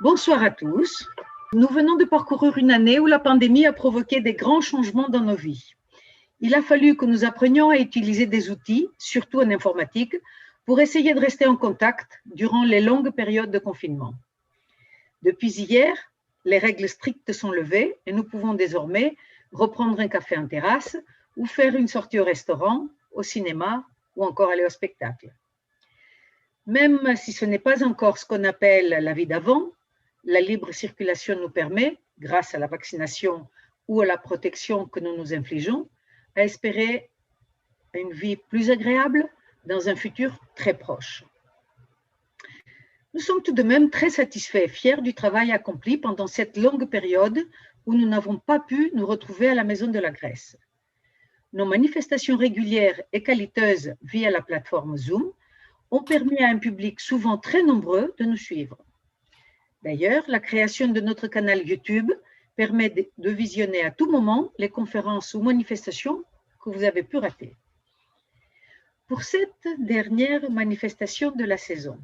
Bonsoir à tous. Nous venons de parcourir une année où la pandémie a provoqué des grands changements dans nos vies. Il a fallu que nous apprenions à utiliser des outils, surtout en informatique, pour essayer de rester en contact durant les longues périodes de confinement. Depuis hier, les règles strictes sont levées et nous pouvons désormais reprendre un café en terrasse ou faire une sortie au restaurant, au cinéma ou encore aller au spectacle. Même si ce n'est pas encore ce qu'on appelle la vie d'avant, la libre circulation nous permet, grâce à la vaccination ou à la protection que nous nous infligeons, à espérer une vie plus agréable dans un futur très proche. Nous sommes tout de même très satisfaits et fiers du travail accompli pendant cette longue période où nous n'avons pas pu nous retrouver à la Maison de la Grèce. Nos manifestations régulières et qualiteuses via la plateforme Zoom ont permis à un public souvent très nombreux de nous suivre. D'ailleurs, la création de notre canal YouTube permet de visionner à tout moment les conférences ou manifestations que vous avez pu rater. Pour cette dernière manifestation de la saison,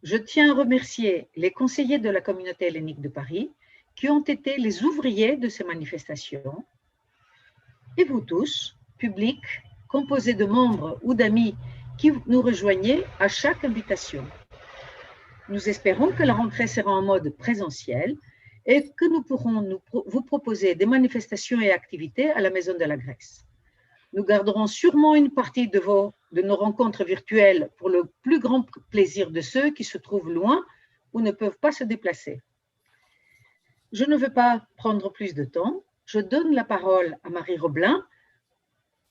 je tiens à remercier les conseillers de la communauté hellénique de Paris qui ont été les ouvriers de ces manifestations et vous tous, public, composé de membres ou d'amis qui nous rejoignez à chaque invitation. Nous espérons que la rentrée sera en mode présentiel et que nous pourrons vous proposer des manifestations et activités à la Maison de la Grèce. Nous garderons sûrement une partie de nos rencontres virtuelles pour le plus grand plaisir de ceux qui se trouvent loin ou ne peuvent pas se déplacer. Je ne veux pas prendre plus de temps. Je donne la parole à Marie Roblin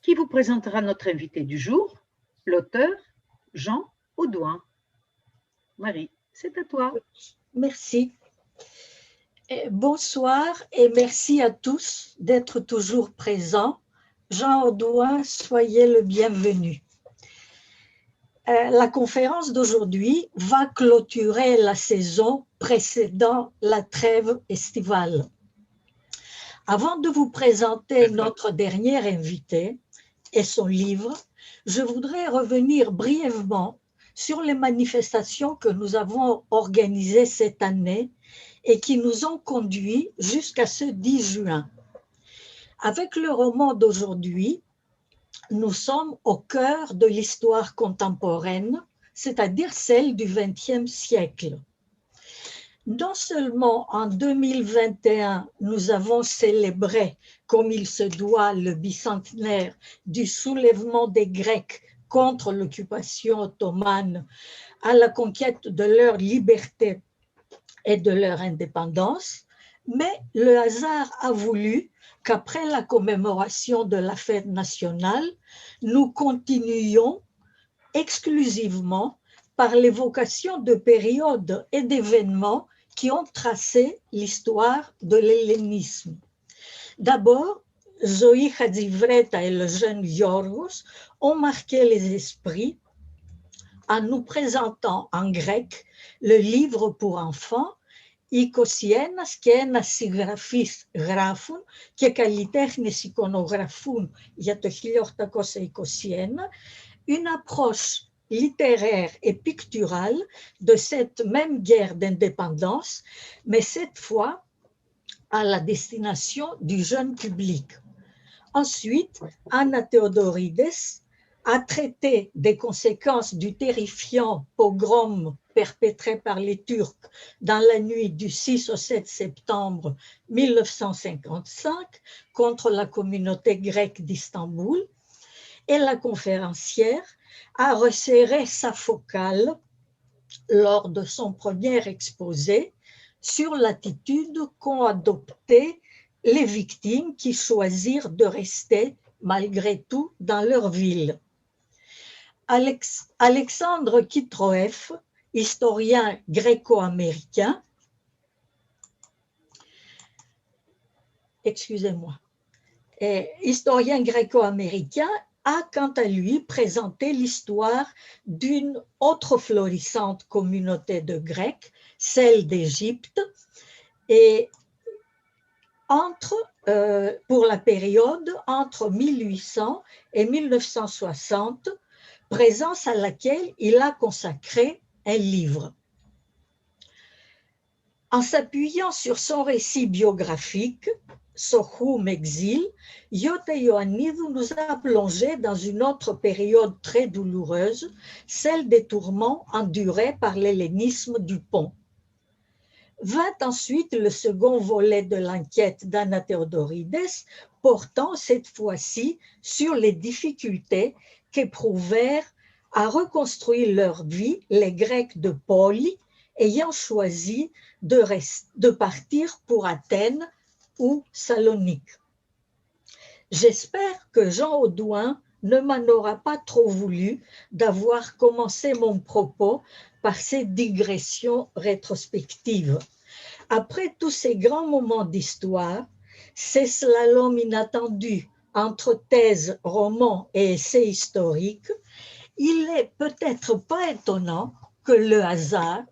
qui vous présentera notre invité du jour, l'auteur Jean Audouin. Marie, c'est à toi. Merci. Bonsoir et merci à tous d'être toujours présents. Jean Audouin, soyez le bienvenu. La conférence d'aujourd'hui va clôturer la saison précédant la trêve estivale. Avant de vous présenter notre dernier invité et son livre, je voudrais revenir brièvement sur les manifestations que nous avons organisées cette année et qui nous ont conduits jusqu'à ce 10 juin. Avec le roman d'aujourd'hui, nous sommes au cœur de l'histoire contemporaine, c'est-à-dire celle du XXe siècle. Non seulement en 2021, nous avons célébré, comme il se doit, le bicentenaire du soulèvement des Grecs contre l'occupation ottomane à la conquête de leur liberté et de leur indépendance, mais le hasard a voulu qu'après la commémoration de la fête nationale, nous continuions exclusivement par l'évocation de périodes et d'événements qui ont tracé l'histoire de l'hellénisme. D'abord, Zoé Hadzivreta et le jeune Yorgos ont marqué les esprits en nous présentant en grec le livre pour enfants «Εικοσιένας και ένας συγγραφείς γράφουν και καλλιτέχνες εικονογραφούν για το 1821», une approche littéraire et picturale de cette même guerre d'indépendance, mais cette fois à la destination du jeune public. Ensuite, Anna Theodorides a traité des conséquences du terrifiant pogrom perpétré par les Turcs dans la nuit du 6 au 7 septembre 1955 contre la communauté grecque d'Istanbul, et la conférencière a resserré sa focale lors de son premier exposé sur l'attitude qu'ont adoptée les victimes qui choisirent de rester malgré tout dans leur ville. Alexandre Kitroev, historien gréco-américain, historien gréco-américain, a quant à lui présenté l'histoire d'une autre florissante communauté de Grecs, celle d'Égypte, et pour la période entre 1800 et 1960, présence à laquelle il a consacré un livre. En s'appuyant sur son récit biographique, Sochum Exil, Yote Ioanniv nous a plongé dans une autre période très douloureuse, celle des tourments endurés par l'hellénisme du Pont. Vint ensuite le second volet de l'enquête d'Anna Theodorides, portant cette fois-ci sur les difficultés qu'éprouvèrent à reconstruire leur vie les Grecs de Poli, ayant choisi de partir pour Athènes ou Salonique. J'espère que Jean Audouin ne m'en aura pas trop voulu d'avoir commencé mon propos par ces digressions rétrospectives. Après tous ces grands moments d'histoire, ces slaloms inattendus entre thèse, roman et essai historique, il n'est peut-être pas étonnant que le hasard,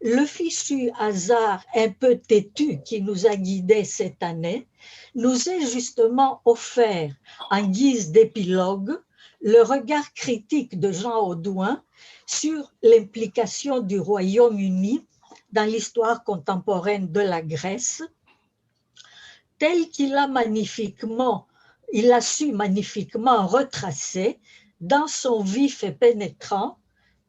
le fichu hasard un peu têtu qui nous a guidés cette année, nous ait justement offert, en guise d'épilogue, le regard critique de Jean Audouin sur l'implication du Royaume-Uni dans l'histoire contemporaine de la Grèce, tel qu'il a su magnifiquement retracer dans son vif et pénétrant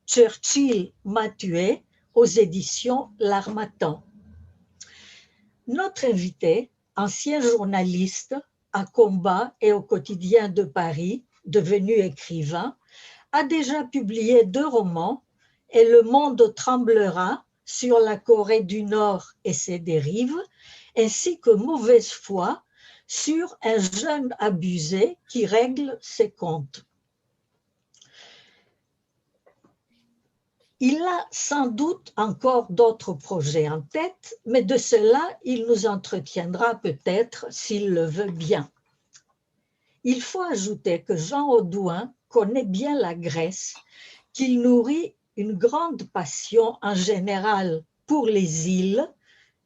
Churchill m'a tué aux éditions L'Harmattan. Notre invité, ancien journaliste à Combat et au Quotidien de Paris, devenu écrivain, a déjà publié 2 romans et Le monde tremblera sur la Corée du Nord et ses dérives, ainsi que Mauvaise foi sur un jeune abusé qui règle ses comptes. Il a sans doute encore d'autres projets en tête, mais de cela, il nous entretiendra peut-être s'il le veut bien. Il faut ajouter que Jean Audouin connaît bien la Grèce, qu'il nourrit une grande passion en général pour les îles.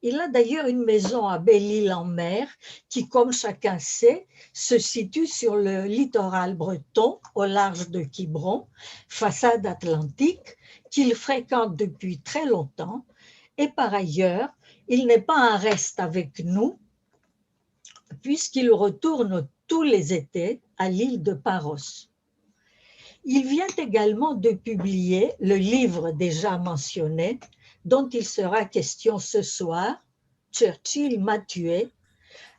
Il a d'ailleurs une maison à Belle-Île-en-Mer qui, comme chacun sait, se situe sur le littoral breton au large de Quiberon, façade atlantique, qu'il fréquente depuis très longtemps. Et par ailleurs, il n'est pas en reste avec nous puisqu'il retourne tous les étés à l'île de Paros. Il vient également de publier le livre déjà mentionné, dont il sera question ce soir, Churchill m'a tué,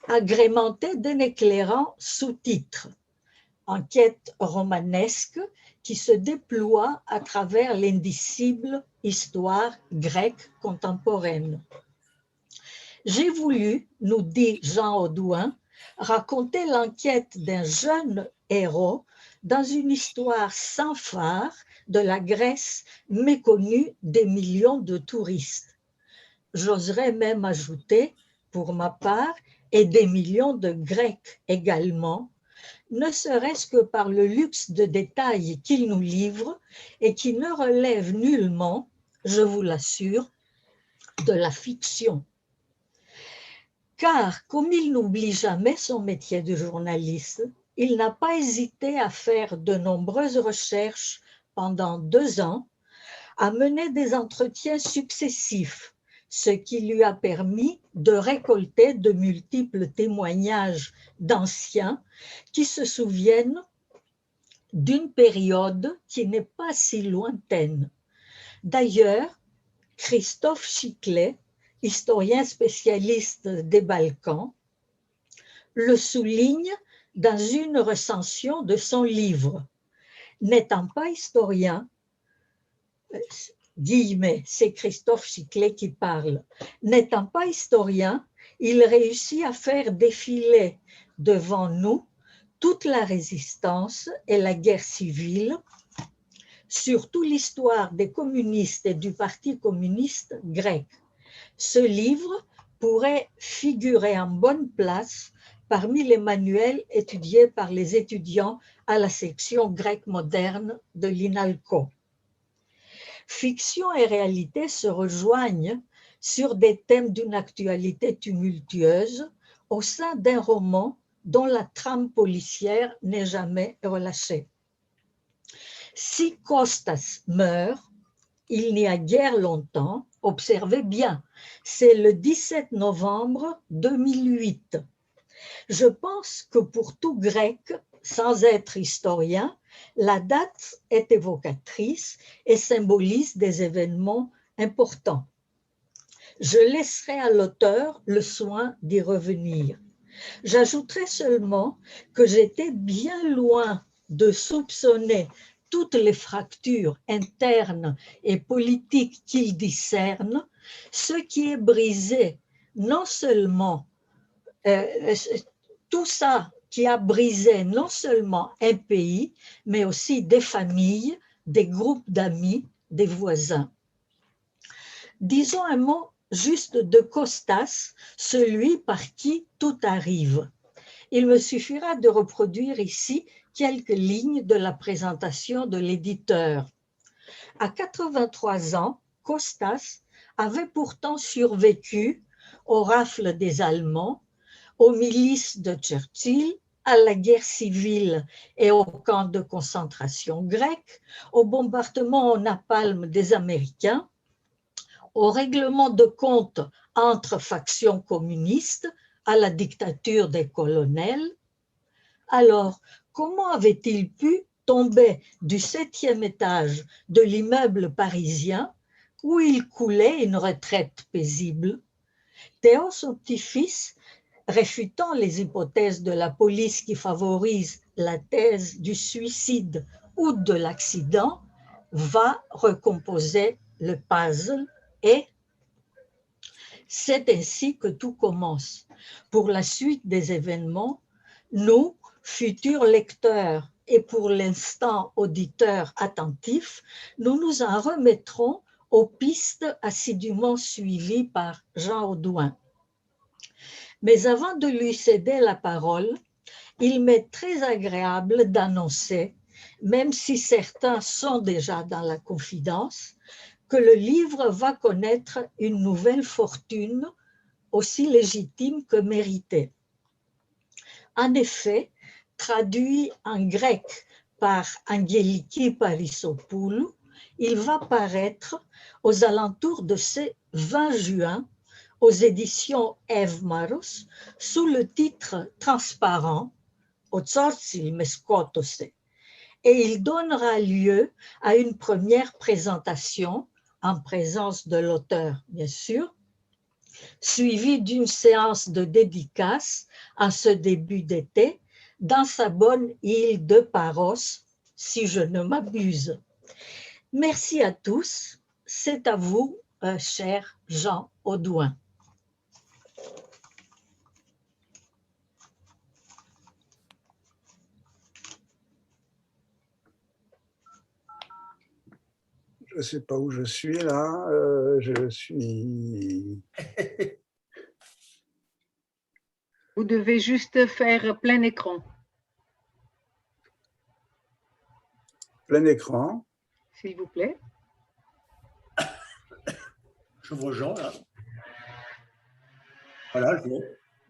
agrémenté d'un éclairant sous-titre, enquête romanesque qui se déploie à travers l'indicible histoire grecque contemporaine. J'ai voulu, nous dit Jean Audouin, raconter l'enquête d'un jeune héros dans une histoire sans phare de la Grèce méconnue des millions de touristes. J'oserais même ajouter, pour ma part, et des millions de Grecs également, ne serait-ce que par le luxe de détails qu'il nous livre et qui ne relève nullement, je vous l'assure, de la fiction. Car, comme il n'oublie jamais son métier de journaliste, il n'a pas hésité à faire de nombreuses recherches pendant 2 ans, à mener des entretiens successifs, ce qui lui a permis de récolter de multiples témoignages d'anciens qui se souviennent d'une période qui n'est pas si lointaine. D'ailleurs, Christophe Chiclet, historien spécialiste des Balkans, le souligne dans une recension de son livre. N'étant pas historien, guillemets, c'est Christophe Chiclet qui parle, n'étant pas historien, il réussit à faire défiler devant nous toute la résistance et la guerre civile, surtout l'histoire des communistes et du Parti communiste grec. Ce livre pourrait figurer en bonne place parmi les manuels étudiés par les étudiants à la section grecque moderne de l'INALCO. Fiction et réalité se rejoignent sur des thèmes d'une actualité tumultueuse au sein d'un roman dont la trame policière n'est jamais relâchée. Si Costas meurt, il n'y a guère longtemps, Observez bien, c'est le 17 novembre 2008. Je pense que pour tout grec, sans être historien, la date est évocatrice et symbolise des événements importants. Je laisserai à l'auteur le soin d'y revenir. J'ajouterai seulement que j'étais bien loin de soupçonner toutes les fractures internes et politiques qu'il discerne, ce qui est brisé non seulement, tout ça qui a brisé non seulement un pays, mais aussi des familles, des groupes d'amis, des voisins. Disons un mot juste de Costas, celui par qui tout arrive. Il me suffira de reproduire ici quelques lignes de la présentation de l'éditeur. À 83 ans, Costas avait pourtant survécu aux rafles des Allemands, aux milices de Churchill, à la guerre civile et aux camps de concentration grecs, aux bombardements au napalm des Américains, au règlement de compte entre factions communistes, à la dictature des colonels. Alors, comment avait-il pu tomber du 7e étage de l'immeuble parisien où il coulait une retraite paisible? Théo, son petit-fils, réfutant les hypothèses de la police qui favorisent la thèse du suicide ou de l'accident, va recomposer le puzzle et c'est ainsi que tout commence. Pour la suite des événements, nous, futurs lecteurs et pour l'instant auditeurs attentifs, nous nous en remettrons aux pistes assidûment suivies par Jean Audouin. Mais avant de lui céder la parole, il m'est très agréable d'annoncer, même si certains sont déjà dans la confidence, que le livre va connaître une nouvelle fortune aussi légitime que méritée. En effet, traduit en grec par Angeliki Parissopoulou, il va paraître aux alentours de ce 20 juin aux éditions Evmaros sous le titre transparent « Tzortsil Meskotose » et il donnera lieu à une première présentation en présence de l'auteur, bien sûr, suivie d'une séance de dédicace en ce début d'été dans sa bonne île de Paros, si je ne m'abuse. Merci à tous. C'est à vous, cher Jean Audouin. Je ne sais pas où je suis là. Je suis... Vous devez juste faire plein écran. Plein écran. S'il vous plaît. Je vois Jean là. Voilà, je vois.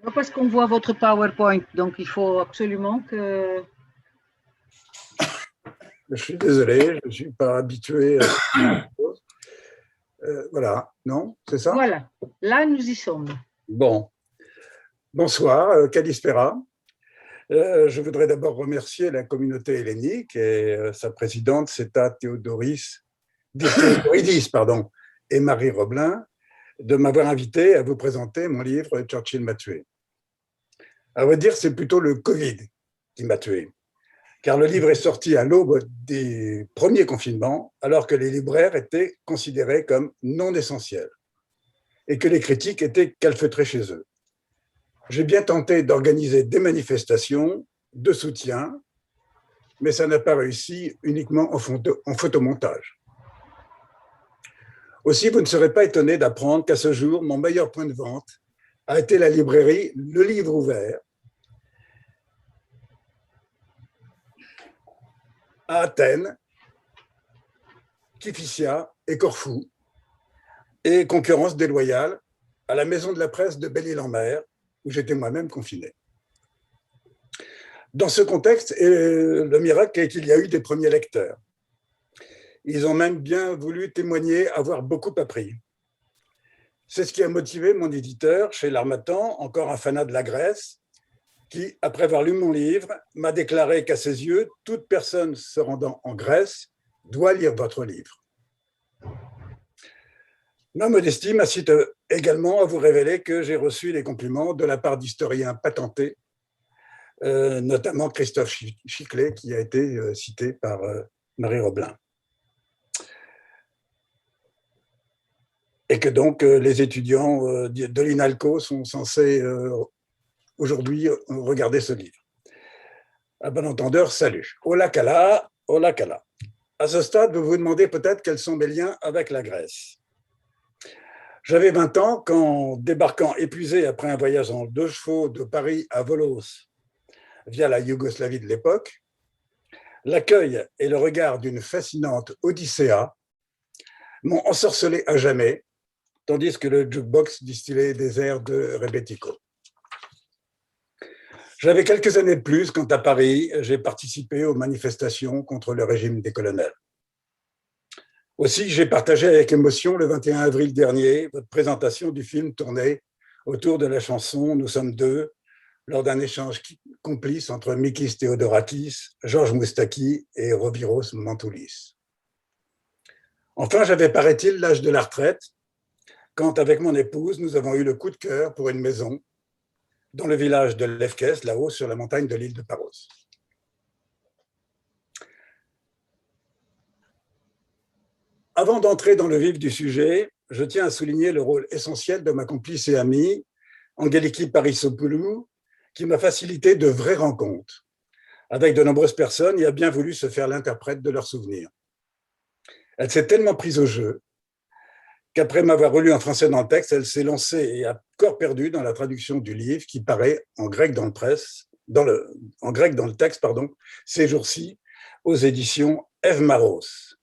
Non, parce qu'on voit votre PowerPoint, donc il faut absolument que... Je suis désolé, je ne suis pas habitué à cette chose. Voilà, non, c'est ça? Voilà, là nous y sommes. Bon, bonsoir, Kalispera. Je voudrais d'abord remercier la communauté hellénique et sa présidente, Seta Théodoridis, et Marie Roblin, de m'avoir invité à vous présenter mon livre « Churchill m'a tué ». À vrai dire, c'est plutôt le Covid qui m'a tué, car le livre est sorti à l'aube des premiers confinements, alors que les libraires étaient considérés comme non essentiels et que les critiques étaient calfeutrés chez eux. J'ai bien tenté d'organiser des manifestations de soutien, mais ça n'a pas réussi uniquement en photomontage. Aussi, vous ne serez pas étonné d'apprendre qu'à ce jour, mon meilleur point de vente a été la librairie Le Livre Ouvert à Athènes, Kifissia et Corfou, et concurrence déloyale à la Maison de la Presse de Belle-Île-en-Mer, où j'étais moi-même confiné. Dans ce contexte, le miracle est qu'il y a eu des premiers lecteurs. Ils ont même bien voulu témoigner avoir beaucoup appris. C'est ce qui a motivé mon éditeur chez l'Harmattan, encore un fanat de la Grèce, qui, après avoir lu mon livre, m'a déclaré qu'à ses yeux, toute personne se rendant en Grèce doit lire votre livre. Ma modestie m'incite également à vous révéler que j'ai reçu des compliments de la part d'historiens patentés, notamment Christophe Chiclet, qui a été cité par Marie Roblin. Et que donc les étudiants de l'INALCO sont censés aujourd'hui regarder ce livre. À bon entendeur, salut. Ola kala, ola kala. À ce stade, vous vous demandez peut-être quels sont mes liens avec la Grèce. J'avais 20 ans quand, débarquant épuisé après un voyage en 2 chevaux de Paris à Volos, via la Yougoslavie de l'époque, l'accueil et le regard d'une fascinante Odyssea m'ont ensorcelé à jamais, tandis que le jukebox distillait des airs de Rebetiko. J'avais quelques années de plus quand, à Paris, j'ai participé aux manifestations contre le régime des colonels. Aussi, j'ai partagé avec émotion le 21 avril dernier votre présentation du film tourné autour de la chanson « Nous sommes deux » lors d'un échange complice entre Mikis Theodorakis, Georges Moustaki et Roviros Mantoulis. Enfin, j'avais, paraît-il, l'âge de la retraite quand, avec mon épouse, nous avons eu le coup de cœur pour une maison dans le village de Lefkes, là-haut sur la montagne de l'île de Paros. Avant d'entrer dans le vif du sujet, je tiens à souligner le rôle essentiel de ma complice et amie, Angeliki Parissopoulou, qui m'a facilité de vraies rencontres avec de nombreuses personnes et a bien voulu se faire l'interprète de leurs souvenirs. Elle s'est tellement prise au jeu qu'après m'avoir relu en français dans le texte, elle s'est lancée et a corps perdu dans la traduction du livre qui paraît en grec dans le texte, ces jours-ci, aux éditions Evmaros.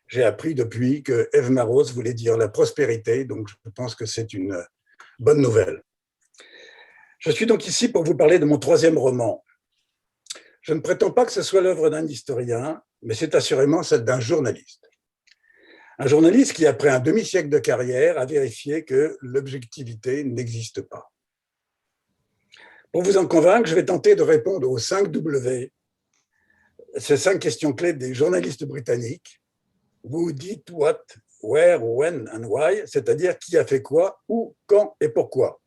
J'ai appris depuis que Evmaros voulait dire la prospérité, donc je pense que c'est une bonne nouvelle. Je suis donc ici pour vous parler de mon 3e roman. Je ne prétends pas que ce soit l'œuvre d'un historien, mais c'est assurément celle d'un journaliste. Un journaliste qui, après un demi-siècle de carrière, a vérifié que l'objectivité n'existe pas. Pour vous en convaincre, je vais tenter de répondre aux 5 W, ces 5 questions clés des journalistes britanniques. Who did what, where, when and why, c'est-à-dire qui a fait quoi, où, quand et pourquoi.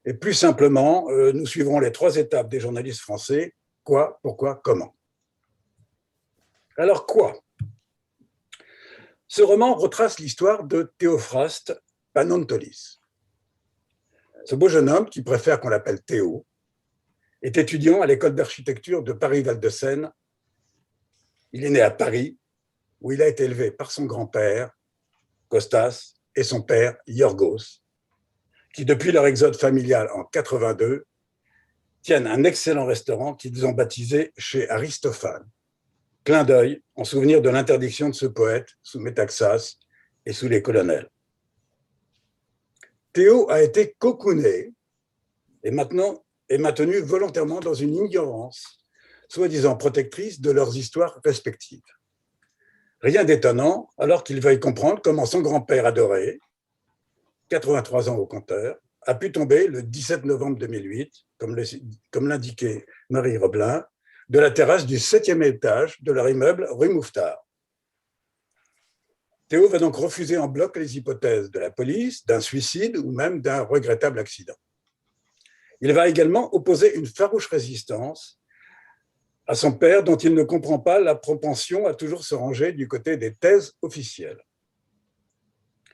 Et plus simplement, nous suivrons les 3 étapes des journalistes français, quoi, pourquoi, comment. Alors quoi ? Ce roman retrace l'histoire de Théophraste Panontolis. Ce beau jeune homme, qui préfère qu'on l'appelle Théo, est étudiant à l'école d'architecture de Paris-Val-de-Seine. Il est né à Paris, où il a été élevé par son grand-père, Costas, et son père, Yorgos, qui, depuis leur exode familial en 82, tiennent un excellent restaurant qu'ils ont baptisé chez Aristophane. Clin d'œil en souvenir de l'interdiction de ce poète sous Métaxas et sous les colonels. Théo a été cocooné et maintenant est maintenu volontairement dans une ignorance, soi-disant protectrice de leurs histoires respectives. Rien d'étonnant, alors qu'il veuille comprendre comment son grand-père adoré, 83 ans au compteur, a pu tomber le 17 novembre 2008, comme l'indiquait Marie Roblin, de la terrasse du 7e étage de leur immeuble rue Mouffetard. Théo va donc refuser en bloc les hypothèses de la police, d'un suicide ou même d'un regrettable accident. Il va également opposer une farouche résistance à son père, dont il ne comprend pas la propension à toujours se ranger du côté des thèses officielles.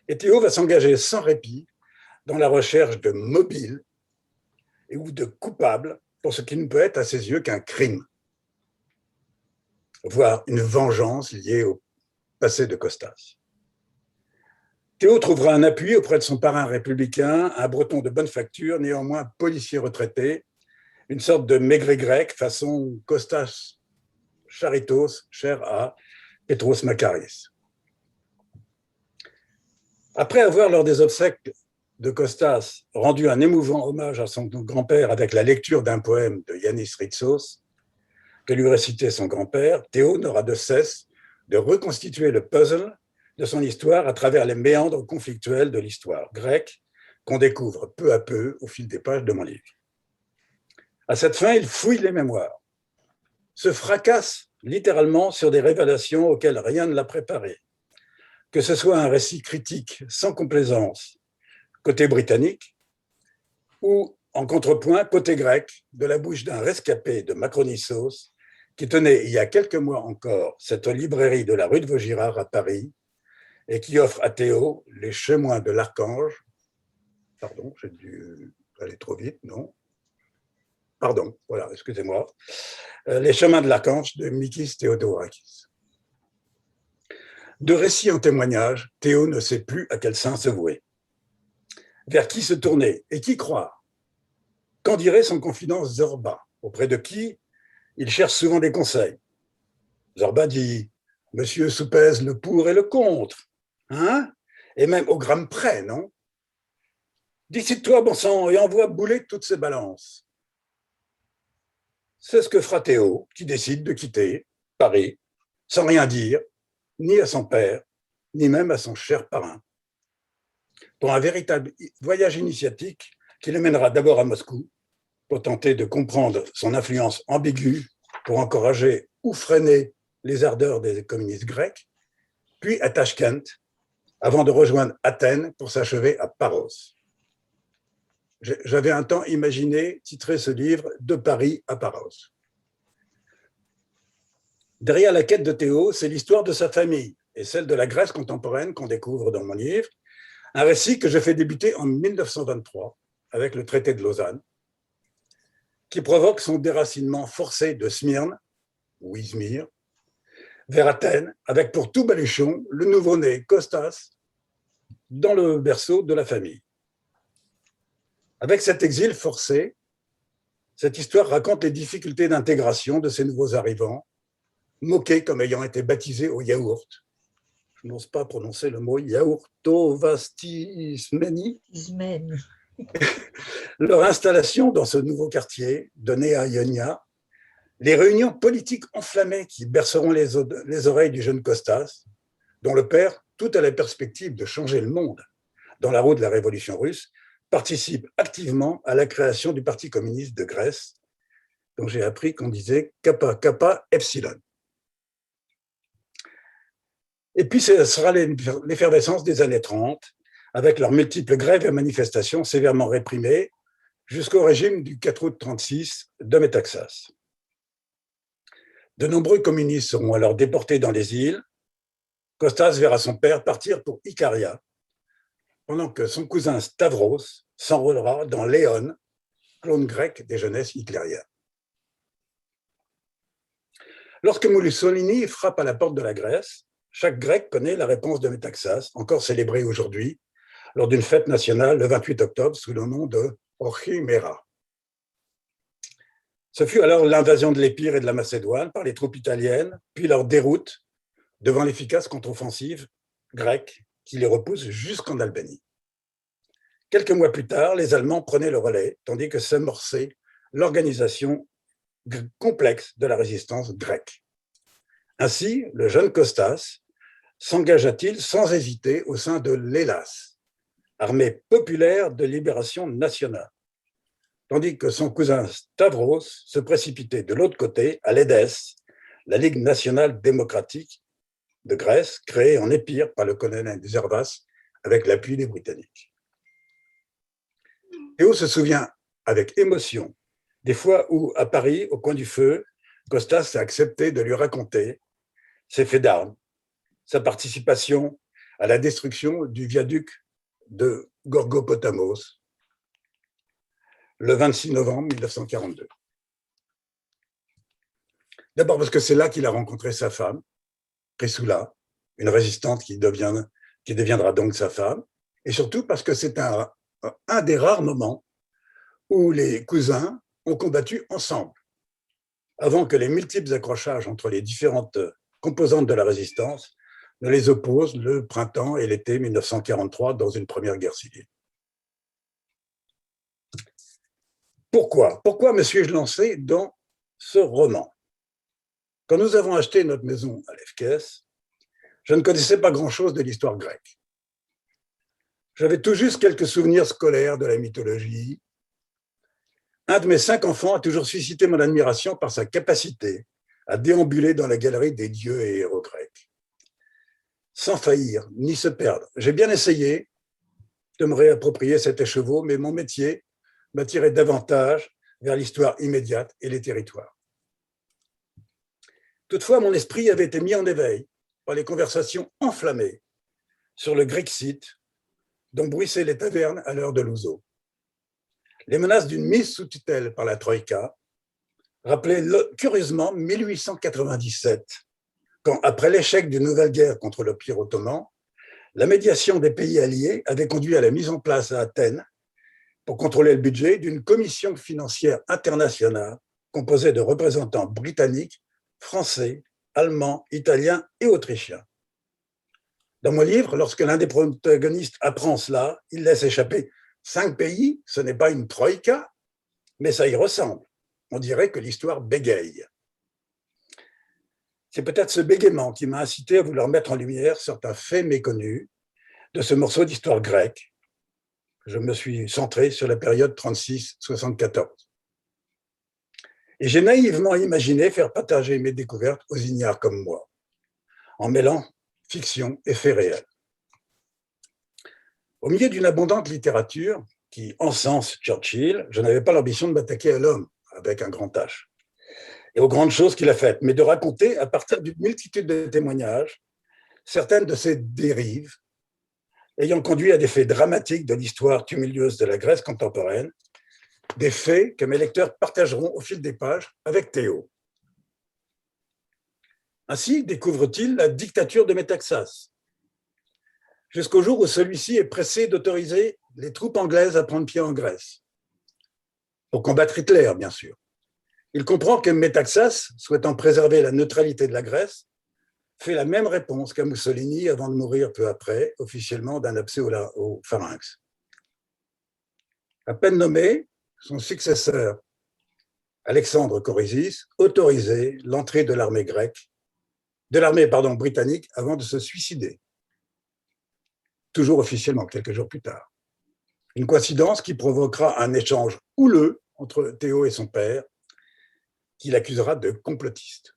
Et Théo va s'engager sans répit dans la recherche de mobiles ou de coupables pour ce qui ne peut être à ses yeux qu'un crime, voire une vengeance liée au passé de Costas. Théo trouvera un appui auprès de son parrain républicain, un breton de bonne facture, néanmoins policier retraité, une sorte de maigret grec façon Kostas Charitos, cher à Petros Makaris. Après avoir, lors des obsèques de Kostas, rendu un émouvant hommage à son grand-père avec la lecture d'un poème de Yannis Ritsos, que lui récitait son grand-père, Théo n'aura de cesse de reconstituer le puzzle de son histoire à travers les méandres conflictuels de l'histoire grecque, qu'on découvre peu à peu au fil des pages de mon livre. À cette fin, il fouille les mémoires, se fracasse littéralement sur des révélations auxquelles rien ne l'a préparé, que ce soit un récit critique sans complaisance côté britannique ou en contrepoint côté grec de la bouche d'un rescapé de Macronissos qui tenait il y a quelques mois encore cette librairie de la rue de Vaugirard à Paris et qui offre à Théo les chemins de l'Archange. Pardon, j'ai dû aller trop vite, non? Pardon, voilà, excusez-moi. Les chemins de l'Archange de Mikis Theodorakis. De récit en témoignage, Théo ne sait plus à quel saint se vouer. Vers qui se tourner et qui croire? Qu'en dirait son confident Zorba, auprès de qui il cherche souvent des conseils? Zorba dit « Monsieur soupèse le pour et le contre, hein? Et même au gramme près, non? Décide-toi, bon sang, et envoie bouler toutes ces balances. » C'est ce que fera Théo, qui décide de quitter Paris, sans rien dire, ni à son père, ni même à son cher parrain, pour un véritable voyage initiatique qui le mènera d'abord à Moscou, pour tenter de comprendre son influence ambiguë, pour encourager ou freiner les ardeurs des communistes grecs, puis à Tachkent, avant de rejoindre Athènes pour s'achever à Paros. J'avais un temps imaginé titrer ce livre « De Paris à Paros ». Derrière la quête de Théo, c'est l'histoire de sa famille et celle de la Grèce contemporaine qu'on découvre dans mon livre, un récit que je fais débuter en 1923 avec le traité de Lausanne, qui provoque son déracinement forcé de Smyrne, ou Izmir, vers Athènes, avec pour tout baluchon le nouveau-né Costas dans le berceau de la famille. Avec cet exil forcé, cette histoire raconte les difficultés d'intégration de ces nouveaux arrivants, moqués comme ayant été baptisés au yaourt. Je n'ose pas prononcer le mot yaourtovastismeni. Leur installation dans ce nouveau quartier de Nea Ionia, les réunions politiques enflammées qui berceront les oreilles du jeune Costas, dont le père, tout à la perspective de changer le monde dans la roue de la révolution russe, participe activement à la création du Parti communiste de Grèce, dont j'ai appris qu'on disait Kappa Kappa Epsilon. Et puis, ce sera l'effervescence des années 30, avec leurs multiples grèves et manifestations sévèrement réprimées, jusqu'au régime du 4 août 1936 de Métaxas. De nombreux communistes seront alors déportés dans les îles. Costas verra son père partir pour Ikaria, pendant que son cousin Stavros s'enrôlera dans Léon, clone grec des jeunesses hitlériennes. Lorsque Mussolini frappe à la porte de la Grèce, chaque Grec connaît la réponse de Métaxas, encore célébrée aujourd'hui, lors d'une fête nationale le 28 octobre sous le nom de Orchimera. Ce fut alors l'invasion de l'Épire et de la Macédoine par les troupes italiennes, puis leur déroute devant l'efficace contre-offensive grecque qui les repousse jusqu'en Albanie. Quelques mois plus tard, les Allemands prenaient le relais, tandis que s'amorçait l'organisation complexe de la résistance grecque. Ainsi, le jeune Costas s'engagea-t-il sans hésiter au sein de l'Hélas, armée populaire de libération nationale, tandis que son cousin Stavros se précipitait de l'autre côté à l'EDES, la Ligue nationale démocratique de Grèce, créée en Épire par le colonel Zervas avec l'appui des Britanniques. Théo se souvient avec émotion des fois où, à Paris, au coin du feu, Costas a accepté de lui raconter ses faits d'armes, sa participation à la destruction du viaduc de Gorgopotamos le 26 novembre 1942. D'abord parce que c'est là qu'il a rencontré sa femme, Chrysoula, une résistante qui deviendra donc sa femme, et surtout parce que c'est un des rares moments où les cousins ont combattu ensemble, avant que les multiples accrochages entre les différentes composantes de la résistance ne les opposent le printemps et l'été 1943 dans une première guerre civile. Pourquoi me suis-je lancé dans ce roman? Quand nous avons acheté notre maison à Lefkes, je ne connaissais pas grand-chose de l'histoire grecque. J'avais tout juste quelques souvenirs scolaires de la mythologie. Un de mes 5 enfants a toujours suscité mon admiration par sa capacité à déambuler dans la galerie des dieux et héros grecs, sans faillir ni se perdre. J'ai bien essayé de me réapproprier cet écheveau, mais mon métier m'attirait davantage vers l'histoire immédiate et les territoires. Toutefois, mon esprit avait été mis en éveil par les conversations enflammées sur le Grexit dont bruissaient les tavernes à l'heure de l'ouzo. Les menaces d'une mise sous tutelle par la Troïka rappelaient curieusement 1897, quand, après l'échec d'une nouvelle guerre contre l'Empire ottoman, la médiation des pays alliés avait conduit à la mise en place à Athènes, pour contrôler le budget, d'une commission financière internationale composée de représentants britanniques, français, allemands, italiens et autrichiens. Dans mon livre, lorsque l'un des protagonistes apprend cela, il laisse échapper 5 pays, ce n'est pas une troïka, mais ça y ressemble. On dirait que l'histoire bégaye. C'est peut-être ce bégaiement qui m'a incité à vouloir mettre en lumière certains faits méconnus de ce morceau d'histoire grecque. Je me suis centré sur la période 36-74. Et j'ai naïvement imaginé faire partager mes découvertes aux ignares comme moi, en mêlant fiction et faits réels. Au milieu d'une abondante littérature qui encense Churchill, je n'avais pas l'ambition de m'attaquer à l'homme avec un grand H et aux grandes choses qu'il a faites, mais de raconter à partir d'une multitude de témoignages certaines de ses dérives ayant conduit à des faits dramatiques de l'histoire tumultueuse de la Grèce contemporaine, des faits que mes lecteurs partageront au fil des pages avec Théo. Ainsi découvre-t-il la dictature de Métaxas, jusqu'au jour où celui-ci est pressé d'autoriser les troupes anglaises à prendre pied en Grèce, pour combattre Hitler, bien sûr. Il comprend que Métaxas, souhaitant préserver la neutralité de la Grèce, fait la même réponse qu'à Mussolini avant de mourir peu après, officiellement d'un abcès au pharynx. À peine nommé, son successeur, Alexandre Coryzis, autorisait l'entrée de l'armée britannique avant de se suicider. Toujours officiellement, quelques jours plus tard. Une coïncidence qui provoquera un échange houleux entre Théo et son père, qui l'accusera de complotiste.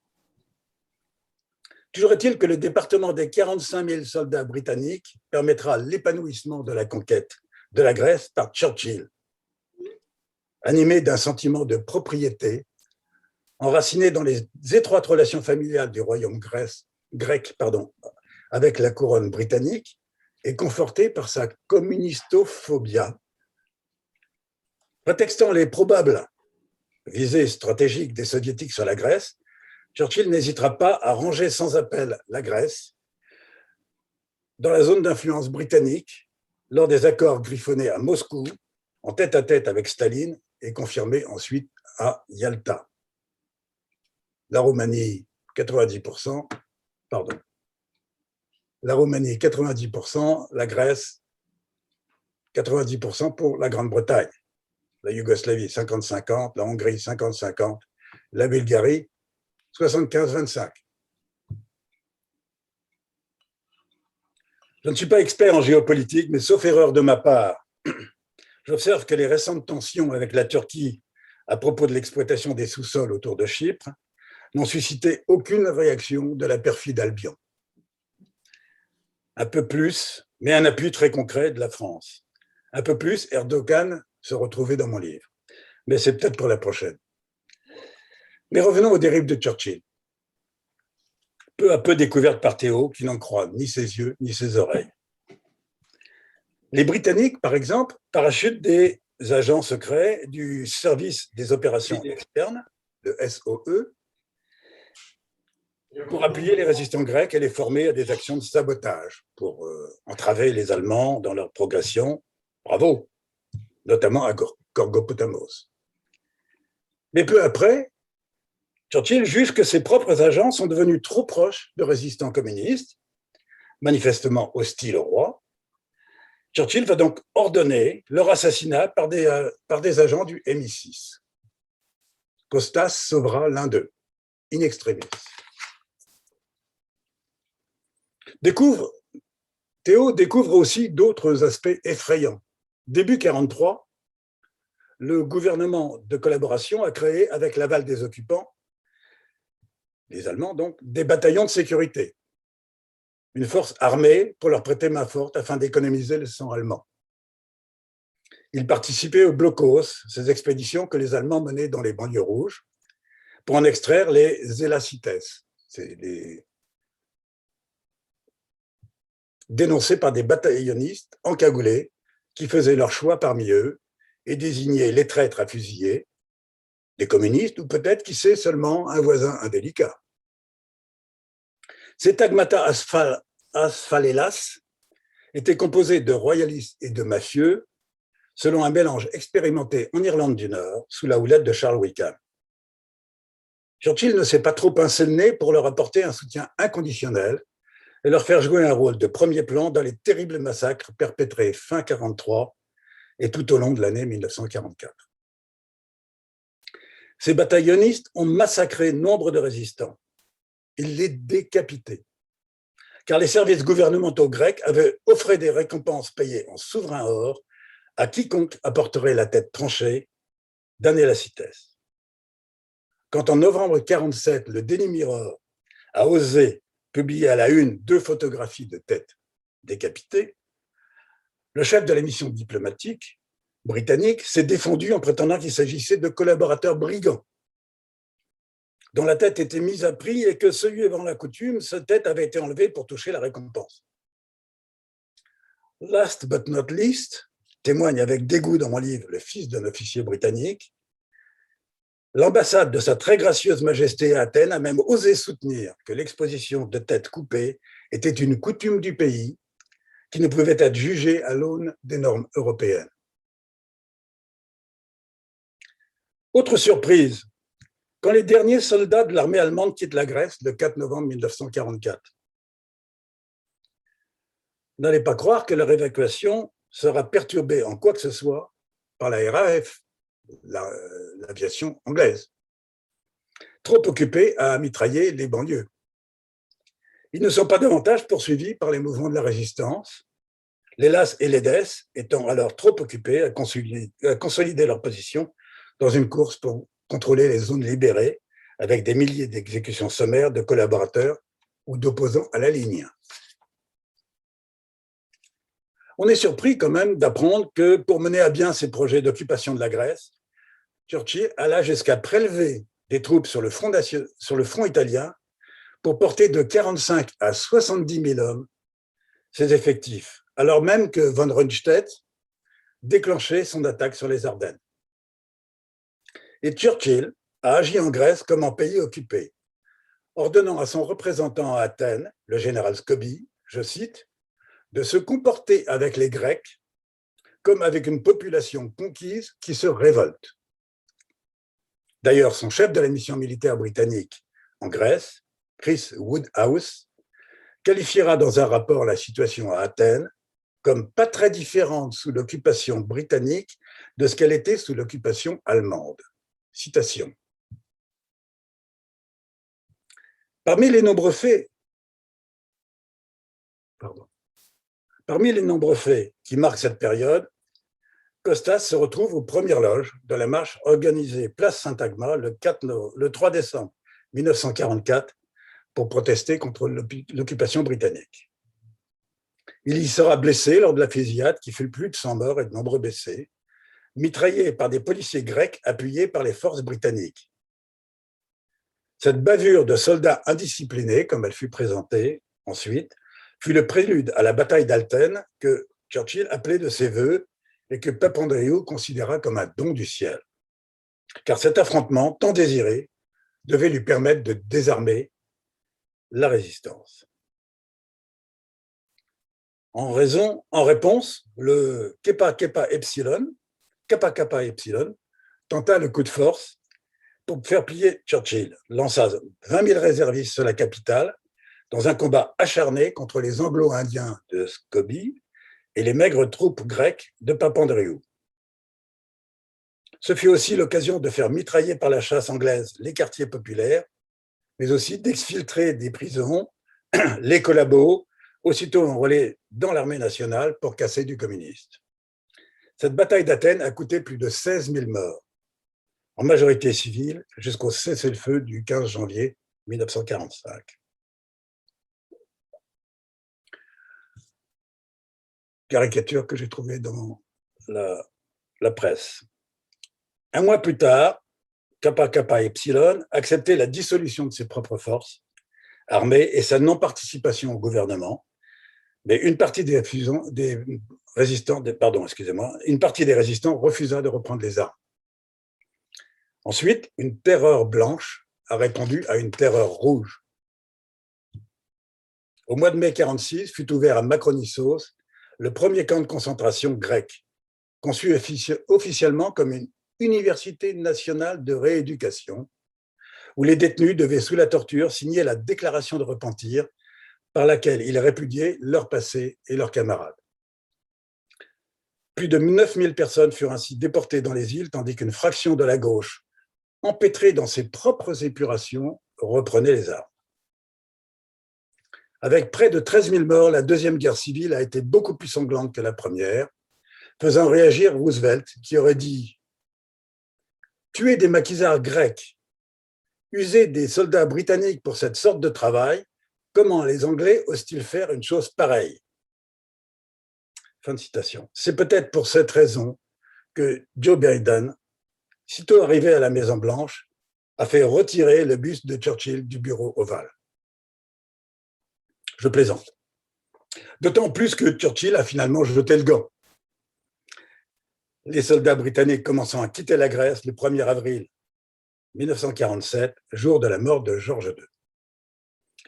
Toujours est-il que le département des 45 000 soldats britanniques permettra l'épanouissement de la conquête de la Grèce par Churchill, animé d'un sentiment de propriété, enraciné dans les étroites relations familiales du royaume grec avec la couronne britannique et conforté par sa communistophobia. Prétextant les probables visées stratégiques des soviétiques sur la Grèce, Churchill n'hésitera pas à ranger sans appel la Grèce dans la zone d'influence britannique lors des accords griffonnés à Moscou, en tête-à-tête avec Staline et confirmés ensuite à Yalta. La Roumanie, 90%, la Grèce, 90% pour la Grande-Bretagne. La Yougoslavie, 50-50, la Hongrie, 50-50, la Bulgarie, 75-25. Je ne suis pas expert en géopolitique, mais sauf erreur de ma part, j'observe que les récentes tensions avec la Turquie à propos de l'exploitation des sous-sols autour de Chypre n'ont suscité aucune réaction de la perfide Albion. Un peu plus, mais un appui très concret de la France. Un peu plus, Erdogan se retrouvait dans mon livre. Mais c'est peut-être pour la prochaine. Mais revenons aux dérives de Churchill. Peu à peu découvertes par Théo, qui n'en croit ni ses yeux ni ses oreilles. Les Britanniques, par exemple, parachutent des agents secrets du service des opérations externes, le SOE, pour appuyer les résistants grecs et les former à des actions de sabotage, pour entraver les Allemands dans leur progression. Bravo, notamment à Gorgopotamos. Mais peu après, Churchill juge que ses propres agents sont devenus trop proches de résistants communistes, manifestement hostiles au roi. Churchill va donc ordonner leur assassinat par des agents du MI6. Costas sauvera l'un d'eux, in extremis. Découvre Théo découvre aussi d'autres aspects effrayants. Début 1943, le gouvernement de collaboration a créé, avec l'aval des occupants, les Allemands donc, des bataillons de sécurité, une force armée pour leur prêter main forte afin d'économiser le sang allemand. Ils participaient au Blockhaus, ces expéditions que les Allemands menaient dans les banlieues rouges, pour en extraire les Elacites, c'est les dénoncés par des bataillonnistes encagoulés qui faisaient leur choix parmi eux et désignaient les traîtres à fusiller, des communistes ou peut-être, qui sait, seulement un voisin indélicat. Ces tagmata asphalelas étaient composés de royalistes et de mafieux selon un mélange expérimenté en Irlande du Nord sous la houlette de Charles Wickham. Churchill ne s'est pas trop pincé le nez pour leur apporter un soutien inconditionnel et leur faire jouer un rôle de premier plan dans les terribles massacres perpétrés fin 1943 et tout au long de l'année 1944. Ces bataillonnistes ont massacré nombre de résistants. Ils les décapitaient, car les services gouvernementaux grecs avaient offert des récompenses payées en souverain or à quiconque apporterait la tête tranchée d'un Elacites. Quand en novembre 1947, le Daily Mirror a osé publier à la une 2 photographies de têtes décapitées, le chef de la mission diplomatique britannique s'est défendu en prétendant qu'il s'agissait de collaborateurs brigands dont la tête était mise à prix et que, suivant la coutume, cette tête avait été enlevée pour toucher la récompense. Last but not least, témoigne avec dégoût dans mon livre le fils d'un officier britannique, l'ambassade de sa très gracieuse majesté à Athènes a même osé soutenir que l'exposition de têtes coupées était une coutume du pays qui ne pouvait être jugée à l'aune des normes européennes. Autre surprise, quand les derniers soldats de l'armée allemande quittent la Grèce le 4 novembre 1944. N'allez pas croire que leur évacuation sera perturbée en quoi que ce soit par la RAF, l'aviation anglaise, trop occupée à mitrailler les banlieues. Ils ne sont pas davantage poursuivis par les mouvements de la résistance, les LAS et les DES étant alors trop occupés à consolider leur position dans une course pour contrôler les zones libérées avec des milliers d'exécutions sommaires de collaborateurs ou d'opposants à la ligne. On est surpris quand même d'apprendre que pour mener à bien ses projets d'occupation de la Grèce, Churchill alla jusqu'à prélever des troupes sur le front italien pour porter de 45 à 70 000 hommes ses effectifs, alors même que von Rundstedt déclenchait son attaque sur les Ardennes. Et Churchill a agi en Grèce comme en pays occupé, ordonnant à son représentant à Athènes, le général Scobie, je cite, de se comporter avec les Grecs comme avec une population conquise qui se révolte. D'ailleurs, son chef de la mission militaire britannique en Grèce, Chris Woodhouse, qualifiera dans un rapport la situation à Athènes comme pas très différente sous l'occupation britannique de ce qu'elle était sous l'occupation allemande. Citation. Parmi les nombreux faits qui marquent cette période, Costas se retrouve aux premières loges de la marche organisée place Syntagma le 3 décembre 1944 pour protester contre l'occupation britannique. Il y sera blessé lors de la fusillade qui fait plus de 100 morts et de nombreux blessés, mitraillé par des policiers grecs appuyés par les forces britanniques. Cette bavure de soldats indisciplinés, comme elle fut présentée ensuite, fut le prélude à la bataille d'Alten que Churchill appelait de ses voeux et que Papandréou considéra comme un don du ciel. Car cet affrontement, tant désiré, devait lui permettre de désarmer la résistance. En réponse, le Kappa Epsilon tenta le coup de force pour faire plier Churchill, lança 20 000 réservistes sur la capitale dans un combat acharné contre les Anglo-Indiens de Scobie et les maigres troupes grecques de Papandréou. Ce fut aussi l'occasion de faire mitrailler par la chasse anglaise les quartiers populaires, mais aussi d'exfiltrer des prisons les collabos aussitôt enrôlé dans l'armée nationale pour casser du communiste. Cette bataille d'Athènes a coûté plus de 16 000 morts, en majorité civile, jusqu'au cessez-le-feu du 15 janvier 1945. Caricature que j'ai trouvée dans la presse. Un mois plus tard, Kappa Kappa Epsilon acceptait la dissolution de ses propres forces armées et sa non-participation au gouvernement, mais une partie des résistants refusa de reprendre les armes. Ensuite, une terreur blanche a répondu à une terreur rouge. Au mois de mai 1946 fut ouvert à Makronissos le premier camp de concentration grec, conçu officiellement comme une université nationale de rééducation, où les détenus devaient, sous la torture, signer la déclaration de repentir par laquelle ils répudiaient leur passé et leurs camarades. Plus de 9000 personnes furent ainsi déportées dans les îles, tandis qu'une fraction de la gauche, empêtrée dans ses propres épurations, reprenait les armes. Avec près de 13 000 morts, la Deuxième Guerre civile a été beaucoup plus sanglante que la première, faisant réagir Roosevelt, qui aurait dit « Tuer des maquisards grecs, user des soldats britanniques pour cette sorte de travail, comment les Anglais osent-ils faire une chose pareille ?» Fin de citation. C'est peut-être pour cette raison que Joe Biden, sitôt arrivé à la Maison-Blanche, a fait retirer le buste de Churchill du bureau ovale. Je plaisante. D'autant plus que Churchill a finalement jeté le gant. Les soldats britanniques commençant à quitter la Grèce le 1er avril 1947, jour de la mort de George II.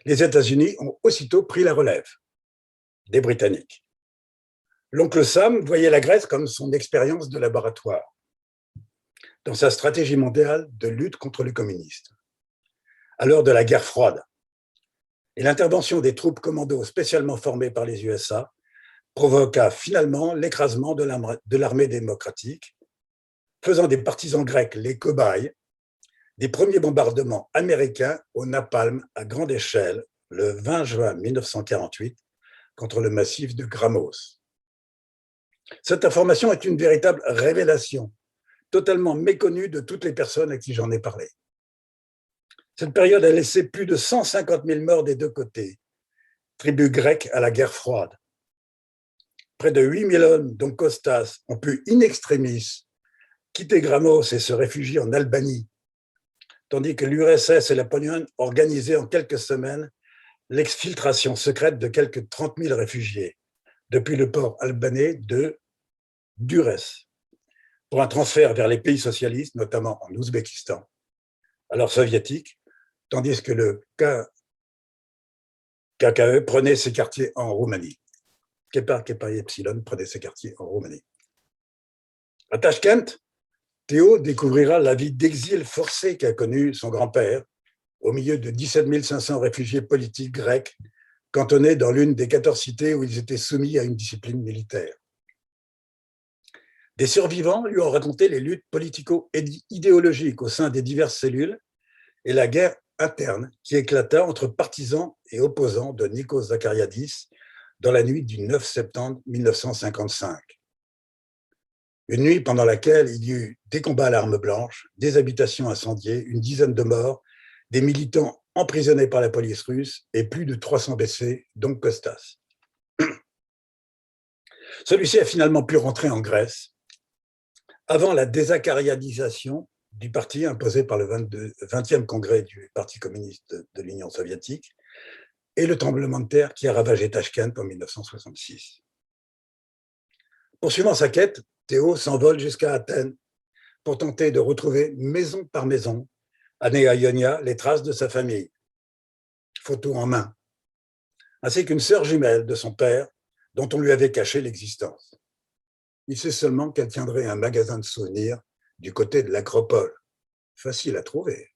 Les États-Unis ont aussitôt pris la relève des Britanniques. L'oncle Sam voyait la Grèce comme son expérience de laboratoire dans sa stratégie mondiale de lutte contre le communisme. À l'heure de la guerre froide, et l'intervention des troupes commando spécialement formées par les USA provoqua finalement l'écrasement de l'armée démocratique, faisant des partisans grecs les cobayes des premiers bombardements américains au napalm à grande échelle le 20 juin 1948 contre le massif de Grammos. Cette information est une véritable révélation, totalement méconnue de toutes les personnes à qui j'en ai parlé. Cette période a laissé plus de 150 000 morts des deux côtés, tribus grecques à la guerre froide. Près de 8 000 hommes, dont Kostas, ont pu in extremis quitter Grammos et se réfugier en Albanie, tandis que l'URSS et la Pologne organisaient en quelques semaines l'exfiltration secrète de quelques 30 000 réfugiés depuis le port albanais de Durrës pour un transfert vers les pays socialistes, notamment en Ouzbékistan, alors soviétique, tandis que le KKE prenait ses quartiers en Roumanie. Kappa Kappa Epsilon prenait ses quartiers en Roumanie. À Tachkent, Théo découvrira la vie d'exil forcé qu'a connue son grand-père au milieu de 17 500 réfugiés politiques grecs cantonnés dans l'une des 14 cités où ils étaient soumis à une discipline militaire. Des survivants lui ont raconté les luttes politico-idéologiques au sein des diverses cellules et la guerre interne qui éclata entre partisans et opposants de Nikos Zachariadis dans la nuit du 9 septembre 1955. Une nuit pendant laquelle il y eut des combats à l'arme blanche, des habitations incendiées, une dizaine de morts, des militants emprisonnés par la police russe et plus de 300 blessés, dont Kostas. Celui-ci a finalement pu rentrer en Grèce avant la désacariadisation du parti imposé par le 20e congrès du Parti communiste de l'Union soviétique et le tremblement de terre qui a ravagé Tachkent en 1966. Poursuivant sa quête, Théo s'envole jusqu'à Athènes pour tenter de retrouver maison par maison, à Nea Ionia, les traces de sa famille, photo en main, ainsi qu'une sœur jumelle de son père dont on lui avait caché l'existence. Il sait seulement qu'elle tiendrait un magasin de souvenirs du côté de l'Acropole. Facile à trouver.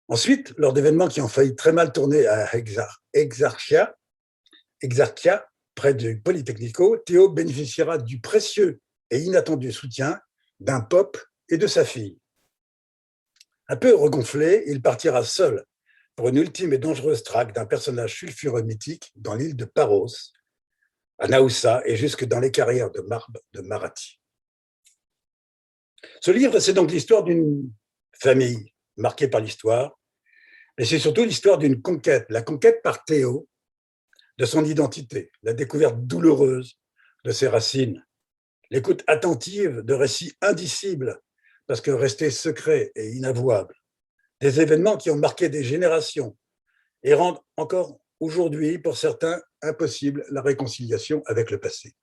Ensuite, lors d'événements qui ont failli très mal tourner à Exarchia, près du Polytechnico, Théo bénéficiera du précieux et inattendu soutien d'un peuple et de sa fille. Un peu regonflé, il partira seul pour une ultime et dangereuse traque d'un personnage sulfureux mythique dans l'île de Paros, à Naoussa et jusque dans les carrières de marbre de Marathi. Ce livre, c'est donc l'histoire d'une famille marquée par l'histoire, mais c'est surtout l'histoire d'une conquête, la conquête par Théo de son identité, la découverte douloureuse de ses racines, l'écoute attentive de récits indicibles, parce que restés secrets et inavouables, des événements qui ont marqué des générations et rendent encore aujourd'hui, pour certains, impossible la réconciliation avec le passé.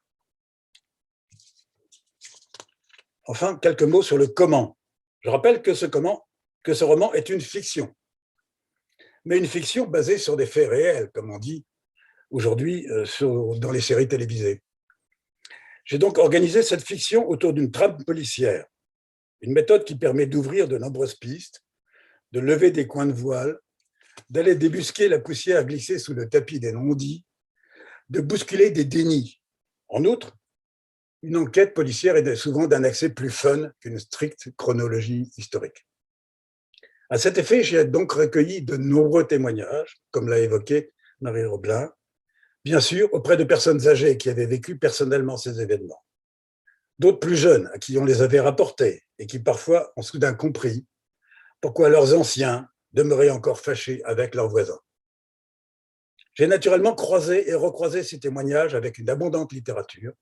Enfin, quelques mots sur le comment. Je rappelle que ce roman est une fiction, mais une fiction basée sur des faits réels, comme on dit aujourd'hui dans les séries télévisées. J'ai donc organisé cette fiction autour d'une trame policière, une méthode qui permet d'ouvrir de nombreuses pistes, de lever des coins de voile, d'aller débusquer la poussière glissée sous le tapis des non-dits, de bousculer des dénis. En outre, une enquête policière est souvent d'un accès plus fun qu'une stricte chronologie historique. À cet effet, j'ai donc recueilli de nombreux témoignages, comme l'a évoqué Marie Roblin, bien sûr auprès de personnes âgées qui avaient vécu personnellement ces événements, d'autres plus jeunes à qui on les avait rapportés et qui parfois ont soudain compris pourquoi leurs anciens demeuraient encore fâchés avec leurs voisins. J'ai naturellement croisé et recroisé ces témoignages avec une abondante littérature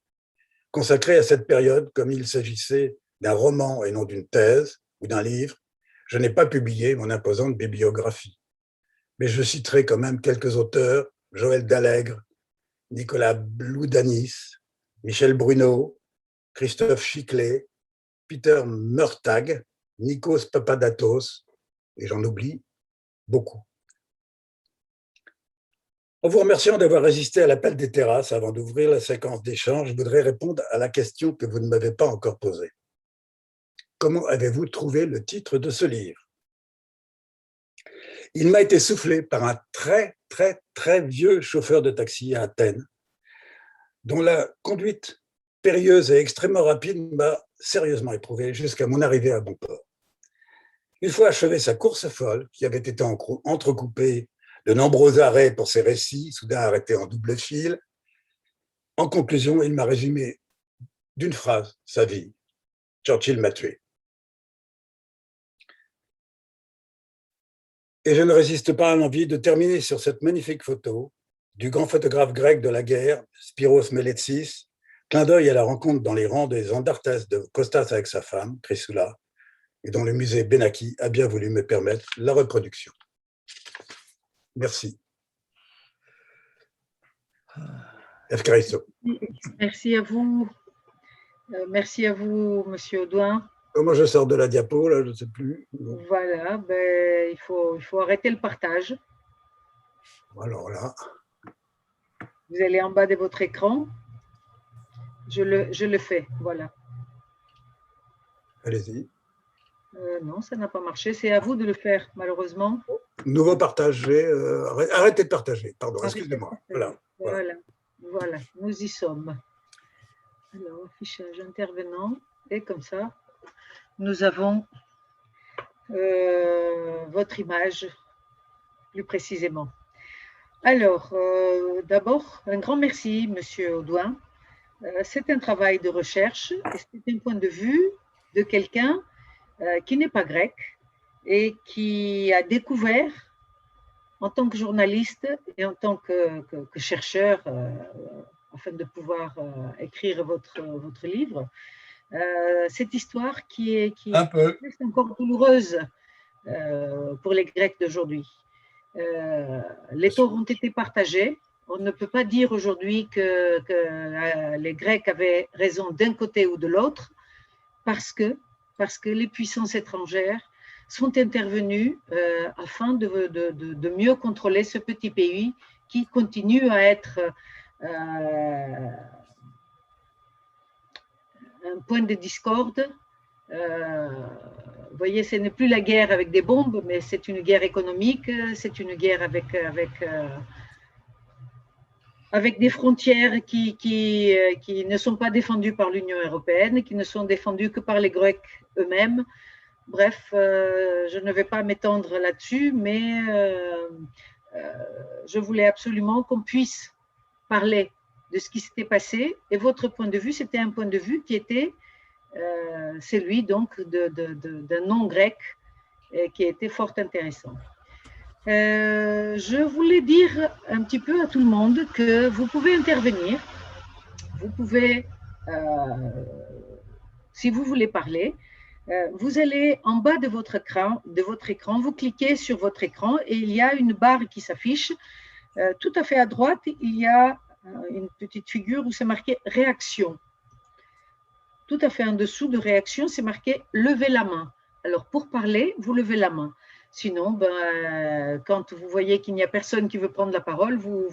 consacrée à cette période comme il s'agissait d'un roman et non d'une thèse ou d'un livre. Je n'ai pas publié mon imposante bibliographie, mais je citerai quand même quelques auteurs, Joël Dallègre, Nicolas Bloudanis, Michel Bruno, Christophe Chiclet, Peter Murtagh, Nikos Papadatos, et j'en oublie beaucoup. En vous remerciant d'avoir résisté à l'appel des terrasses avant d'ouvrir la séquence d'échange, je voudrais répondre à la question que vous ne m'avez pas encore posée. Comment avez-vous trouvé le titre de ce livre? Il m'a été soufflé par un très, très, très vieux chauffeur de taxi à Athènes, dont la conduite périlleuse et extrêmement rapide m'a sérieusement éprouvé jusqu'à mon arrivée à bon port. Une fois achevé sa course folle, qui avait été entrecoupée de nombreux arrêts pour ses récits, soudain arrêtés en double fil, en conclusion, il m'a résumé d'une phrase sa vie. Churchill m'a tué. Et je ne résiste pas à l'envie de terminer sur cette magnifique photo du grand photographe grec de la guerre, Spyros Meletsis, clin d'œil à la rencontre dans les rangs des Andartes de Costas avec sa femme, Chrysoula, et dont le musée Benaki a bien voulu me permettre la reproduction. Merci. Efkaristo. Merci à vous. Merci à vous, Monsieur Audouin. Comment je sors de la diapo, là, je ne sais plus. Voilà, ben, il faut arrêter le partage. Alors là. Vous allez en bas de votre écran. Je le fais, voilà. Allez-y. Non, ça n'a pas marché. C'est à vous de le faire, malheureusement. Nouveau partager. Arrêtez de partager, pardon, excusez-moi. Voilà, nous y sommes. Alors, affichage intervenant. Et comme ça, nous avons votre image plus précisément. Alors, d'abord, un grand merci, Monsieur Audouin. C'est un travail de recherche et c'est un point de vue de quelqu'un qui n'est pas grec et qui a découvert, en tant que journaliste et en tant que chercheur, afin de pouvoir écrire votre livre, cette histoire qui est encore douloureuse pour les Grecs d'aujourd'hui. Les torts ont été partagés. On ne peut pas dire aujourd'hui que les Grecs avaient raison d'un côté ou de l'autre, parce que les puissances étrangères sont intervenues afin de mieux contrôler ce petit pays qui continue à être un point de discorde. Vous voyez, ce n'est plus la guerre avec des bombes, mais c'est une guerre économique, c'est une guerre avec des frontières qui ne sont pas défendues par l'Union européenne, qui ne sont défendues que par les Grecs eux-mêmes. Bref, je ne vais pas m'étendre là-dessus, mais je voulais absolument qu'on puisse parler de ce qui s'était passé. Et votre point de vue, c'était un point de vue qui était celui donc d'un nom grec qui était fort intéressant. Je voulais dire un petit peu à tout le monde que vous pouvez intervenir, vous pouvez, si vous voulez parler, vous allez en bas de votre écran, vous cliquez sur votre écran et il y a une barre qui s'affiche. Tout à fait à droite, il y a une petite figure où c'est marqué « Réaction ». Tout à fait en dessous de « Réaction », c'est marqué « Levez la main ». Alors, pour parler, vous levez la main. Sinon, quand vous voyez qu'il n'y a personne qui veut prendre la parole, vous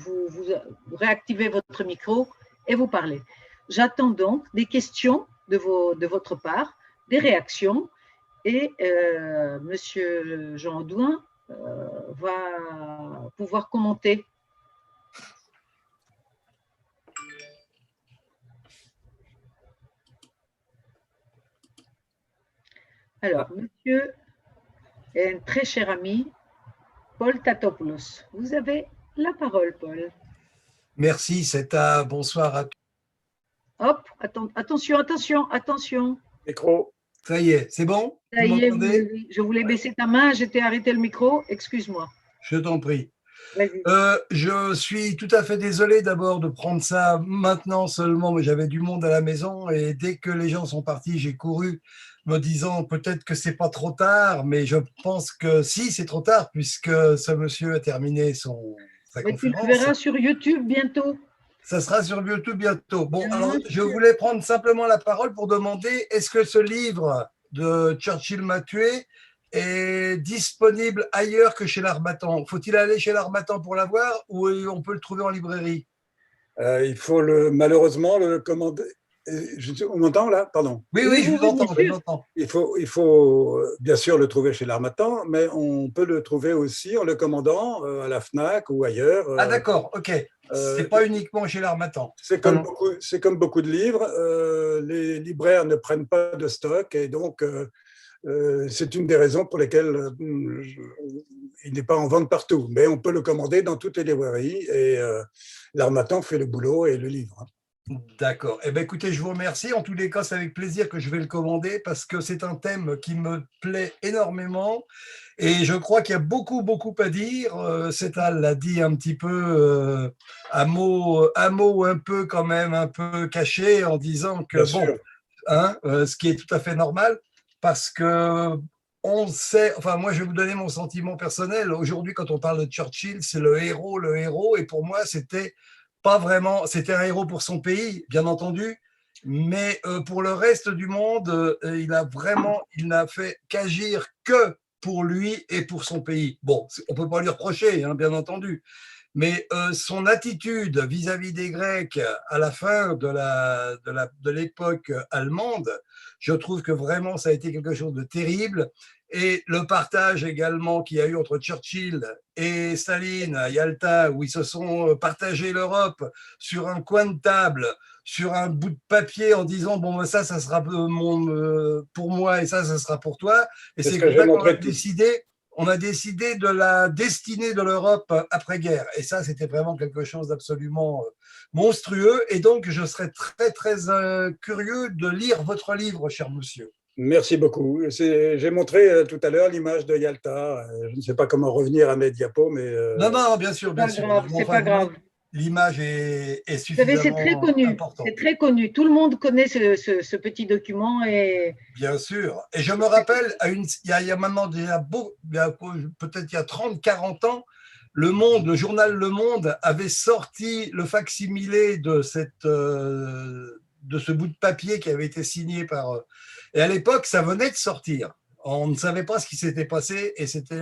réactivez votre micro et vous parlez. J'attends donc des questions de votre part, des réactions, et Monsieur Jean Audouin va pouvoir commenter. Alors, monsieur et un très cher ami, Paul Tatopoulos. Vous avez la parole, Paul. Merci, Seta. Bonsoir à tous. Hop, attention. Micro. Ça y est, c'est bon? Ça y est, je voulais baisser ta main, j'étais arrêté le micro, excuse-moi. Je t'en prie. Vas-y. Je suis tout à fait désolé d'abord de prendre ça maintenant seulement, mais j'avais du monde à la maison et dès que les gens sont partis, j'ai couru me disant peut-être que c'est pas trop tard, mais je pense que si, c'est trop tard puisque ce monsieur a terminé sa conférence. Tu le verras sur YouTube bientôt. Ça sera sur YouTube bientôt. Bon, alors je voulais prendre simplement la parole pour demander, est-ce que ce livre de Churchill m'a tué est disponible ailleurs que chez l'Harmattan? Faut-il aller chez l'Harmattan pour l'avoir ou on peut le trouver en librairie? Il faut malheureusement le commander. On m'entend là? Pardon. Oui, je vous entends. Il faut bien sûr le trouver chez l'Harmattan, mais on peut le trouver aussi en le commandant à la FNAC ou ailleurs. Ah d'accord, ok. C'est pas uniquement chez l'Harmattan. C'est comme beaucoup de livres. Les libraires ne prennent pas de stock et donc c'est une des raisons pour lesquelles il n'est pas en vente partout. Mais on peut le commander dans toutes les librairies et l'Harmattan fait le boulot et le livre. D'accord. Eh bien, écoutez, je vous remercie. En tous les cas, c'est avec plaisir que je vais le commander parce que c'est un thème qui me plaît énormément et je crois qu'il y a beaucoup à dire. Setal l'a dit un petit peu à mot un peu quand même, un peu caché en disant que ce qui est tout à fait normal parce que on sait, enfin moi je vais vous donner mon sentiment personnel. Aujourd'hui, quand on parle de Churchill, c'est le héros et pour moi, c'était pas vraiment, c'était un héros pour son pays, bien entendu, mais pour le reste du monde, il n'a fait qu'agir que pour lui et pour son pays. Bon, on peut pas lui reprocher, hein, bien entendu, mais son attitude vis-à-vis des Grecs à la fin de l'époque allemande, je trouve que vraiment ça a été quelque chose de terrible. Et le partage également qu'il y a eu entre Churchill et Staline à Yalta, où ils se sont partagés l'Europe sur un coin de table, sur un bout de papier en disant bon, ça sera pour moi et ça sera pour toi. Et c'est comme ça qu'on a décidé de la destinée de l'Europe après-guerre. Et ça, c'était vraiment quelque chose d'absolument monstrueux. Et donc, je serais très curieux de lire votre livre, cher monsieur. Merci beaucoup. J'ai montré tout à l'heure l'image de Yalta. Je ne sais pas comment revenir à mes diapos, mais… Non, bien sûr. C'est pas grave. L'image est suffisamment importante. C'est très connu. Tout le monde connaît ce petit document. Bien sûr. Et je me rappelle, il y a maintenant peut-être il y a 30-40 ans, le journal Le Monde avait sorti le facsimilé de ce bout de papier qui avait été signé par… Et à l'époque, ça venait de sortir. On ne savait pas ce qui s'était passé et c'était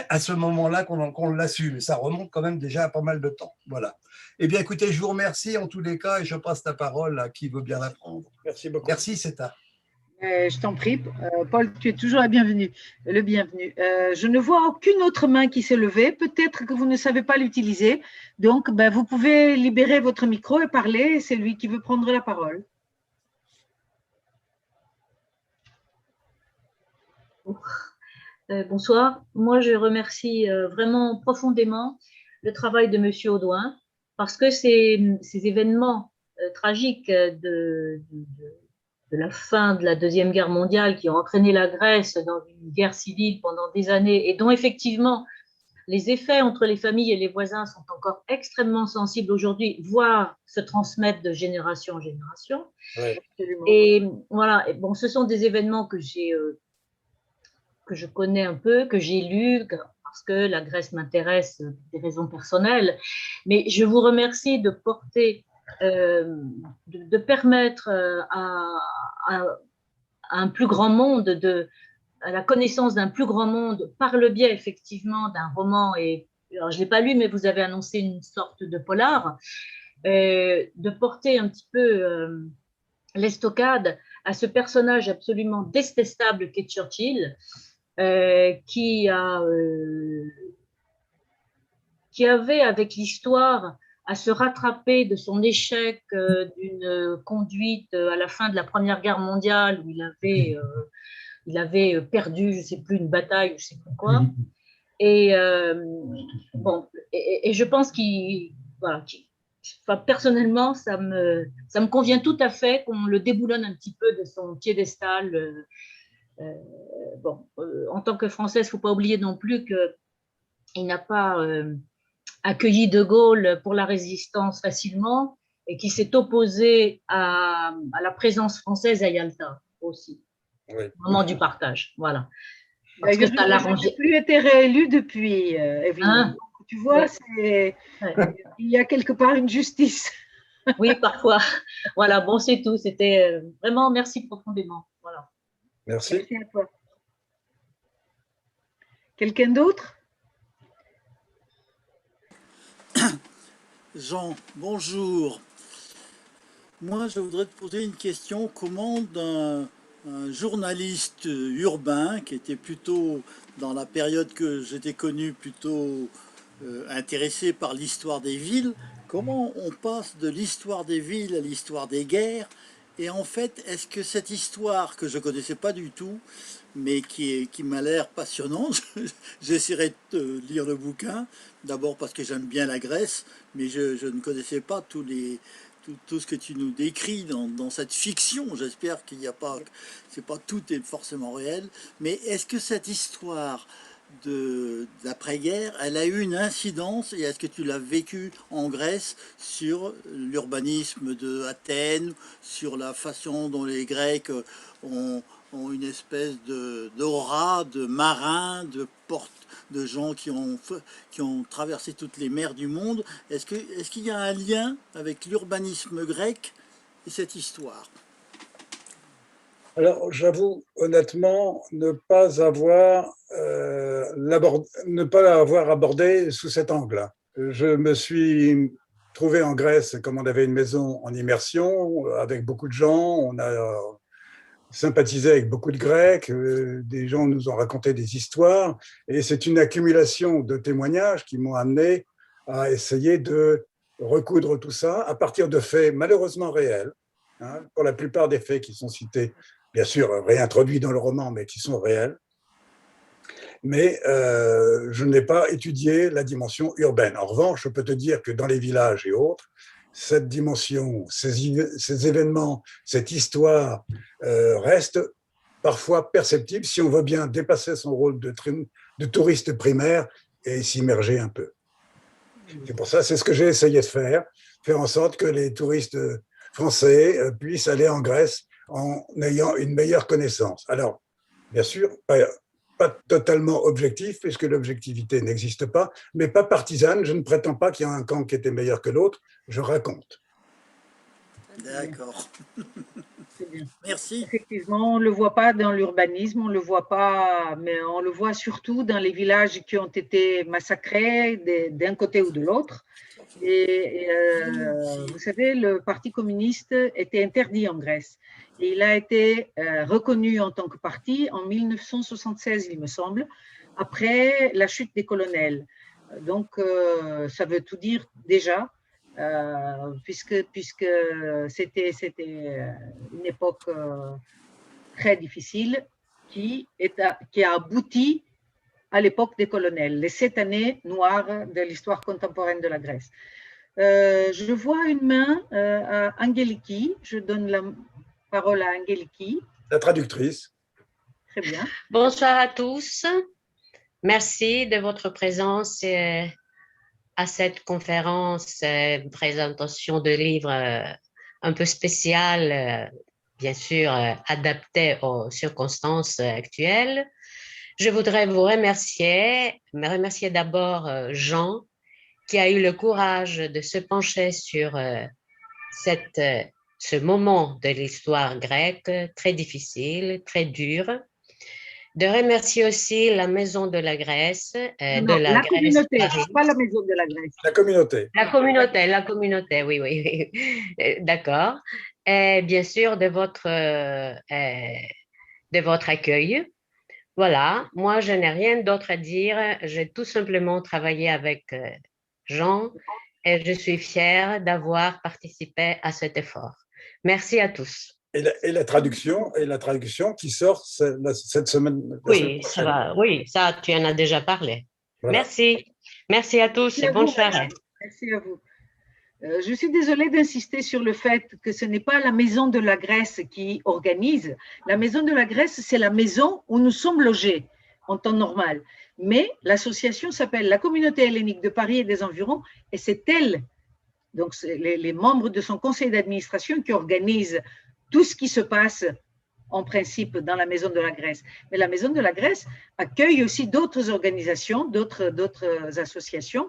à ce moment-là qu'on l'a su. Mais ça remonte quand même déjà à pas mal de temps. Voilà. Eh bien, écoutez, je vous remercie en tous les cas et je passe la parole à qui veut bien la prendre. Merci beaucoup. Merci, Seta. Je t'en prie. Paul, tu es toujours le bienvenu. Je ne vois aucune autre main qui s'est levée. Peut-être que vous ne savez pas l'utiliser. Donc, vous pouvez libérer votre micro et parler. C'est lui qui veut prendre la parole. Bonsoir. Moi, je remercie vraiment profondément le travail de Monsieur Audouin parce que ces événements tragiques de la fin de la Deuxième Guerre mondiale qui ont entraîné la Grèce dans une guerre civile pendant des années et dont effectivement les effets entre les familles et les voisins sont encore extrêmement sensibles aujourd'hui, voire se transmettent de génération en génération. Ouais. Et voilà, et bon, ce sont des événements que je connais un peu, que j'ai lus, parce que la Grèce m'intéresse pour des raisons personnelles. Mais je vous remercie de porter, de permettre à un plus grand monde, à la connaissance d'un plus grand monde, par le biais effectivement d'un roman. Et alors, je ne l'ai pas lu, mais vous avez annoncé une sorte de polar, de porter un petit peu l'estocade à ce personnage absolument détestable qu'est Churchill. Qui avait avec l'histoire à se rattraper de son échec d'une conduite à la fin de la Première Guerre mondiale où il avait perdu, je ne sais plus, une bataille, je ne sais plus quoi. Et bon, et je pense voilà, enfin, personnellement, ça me convient tout à fait qu'on le déboulonne un petit peu de son piédestal. Bon, en tant que Française, il ne faut pas oublier non plus qu'il n'a pas accueilli De Gaulle pour la résistance facilement et qu'il s'est opposé à la présence française à Yalta aussi, Oui. au moment du partage. Voilà. Parce que ça n'a plus été réélu depuis, Evelyne. Hein? Tu vois, ouais. Il y a quelque part une justice. Oui, parfois. Voilà, bon, c'est tout. C'était vraiment merci profondément. Voilà. Merci. Merci à toi. Quelqu'un d'autre? Jean, bonjour. Moi, je voudrais te poser une question. Comment un journaliste urbain qui était plutôt, dans la période que j'étais connu, plutôt intéressé par l'histoire des villes, comment on passe de l'histoire des villes à l'histoire des guerres? Et en fait, est-ce que cette histoire que je ne connaissais pas du tout, mais qui m'a l'air passionnante, j'essaierai de lire le bouquin, d'abord parce que j'aime bien la Grèce, mais je ne connaissais pas tout ce que tu nous décris dans cette fiction. J'espère qu'il n'y a pas, c'est pas tout est forcément réel, mais est-ce que cette histoire d'après-guerre, elle a eu une incidence, et est-ce que tu l'as vécu en Grèce sur l'urbanisme de Athènes, sur la façon dont les Grecs ont une espèce d'aura, de marins, de gens qui ont traversé toutes les mers du monde? Est-ce qu'il y a un lien avec l'urbanisme grec et cette histoire? Alors, j'avoue honnêtement ne pas l'avoir abordé sous cet angle-là. Je me suis trouvé en Grèce, comme on avait une maison en immersion, avec beaucoup de gens, on a sympathisé avec beaucoup de Grecs, des gens nous ont raconté des histoires, et c'est une accumulation de témoignages qui m'ont amené à essayer de recoudre tout ça à partir de faits malheureusement réels, hein, pour la plupart des faits qui sont cités, bien sûr réintroduits dans le roman, mais qui sont réels. Mais je n'ai pas étudié la dimension urbaine. En revanche, je peux te dire que dans les villages et autres, cette dimension, ces événements, cette histoire reste parfois perceptible si on veut bien dépasser son rôle de touriste primaire et s'immerger un peu. C'est pour ça, c'est ce que j'ai essayé de faire en sorte que les touristes français puissent aller en Grèce en ayant une meilleure connaissance. Alors, bien sûr, pas totalement objectif, puisque l'objectivité n'existe pas, mais pas partisane. Je ne prétends pas qu'il y a un camp qui était meilleur que l'autre. Je raconte. D'accord. Merci. Effectivement, on ne le voit pas dans l'urbanisme, on ne le voit pas, mais on le voit surtout dans les villages qui ont été massacrés d'un côté ou de l'autre. Et vous savez, le Parti communiste était interdit en Grèce. Et il a été reconnu en tant que parti en 1976, il me semble, après la chute des colonels. Donc, ça veut tout dire déjà, puisque c'était une époque très difficile. qui a abouti à l'époque des colonels, les 7 années noires de l'histoire contemporaine de la Grèce. Je vois une main à Angeliki. Je donne la parole à Angeliki. La traductrice. Très bien. Bonsoir à tous. Merci de votre présence à cette conférence, présentation de livres un peu spécial, bien sûr adapté aux circonstances actuelles. Je voudrais vous remercier d'abord Jean, qui a eu le courage de se pencher sur ce moment de l'histoire grecque très difficile, très dur. De remercier aussi la Maison de la Grèce, la communauté, pas la Maison de la Grèce. La communauté. La communauté, oui, oui. D'accord. Et bien sûr, de votre accueil. Voilà, moi, je n'ai rien d'autre à dire. J'ai tout simplement travaillé avec Jean et je suis fière d'avoir participé à cet effort. Merci à tous. Et la traduction qui sort cette semaine. Oui, ça va. Oui, ça, tu en as déjà parlé. Voilà. Merci. Merci à tous et bonne soirée. Merci à vous. Je suis désolée d'insister sur le fait que ce n'est pas la Maison de la Grèce qui organise. La Maison de la Grèce, c'est la maison où nous sommes logés en temps normal. Mais l'association s'appelle la Communauté hellénique de Paris et des environs, et c'est elle, donc les membres de son conseil d'administration qui organisent tout ce qui se passe en principe dans la Maison de la Grèce. Mais la Maison de la Grèce accueille aussi d'autres organisations, d'autres associations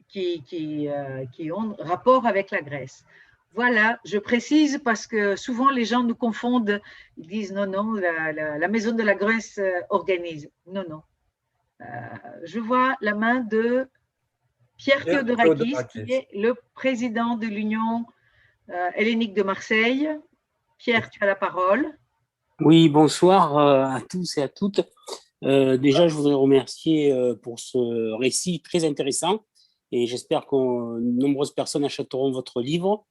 qui ont rapport avec la Grèce. Voilà, je précise parce que souvent les gens nous confondent, ils disent non, la Maison de la Grèce organise. Non. Je vois la main de Pierre Théodorakis, qui est le président de l'Union hellénique de Marseille. Pierre, tu as la parole. Oui, bonsoir à tous et à toutes. Déjà, je voudrais remercier pour ce récit très intéressant et j'espère que nombreuses personnes achèteront votre livre.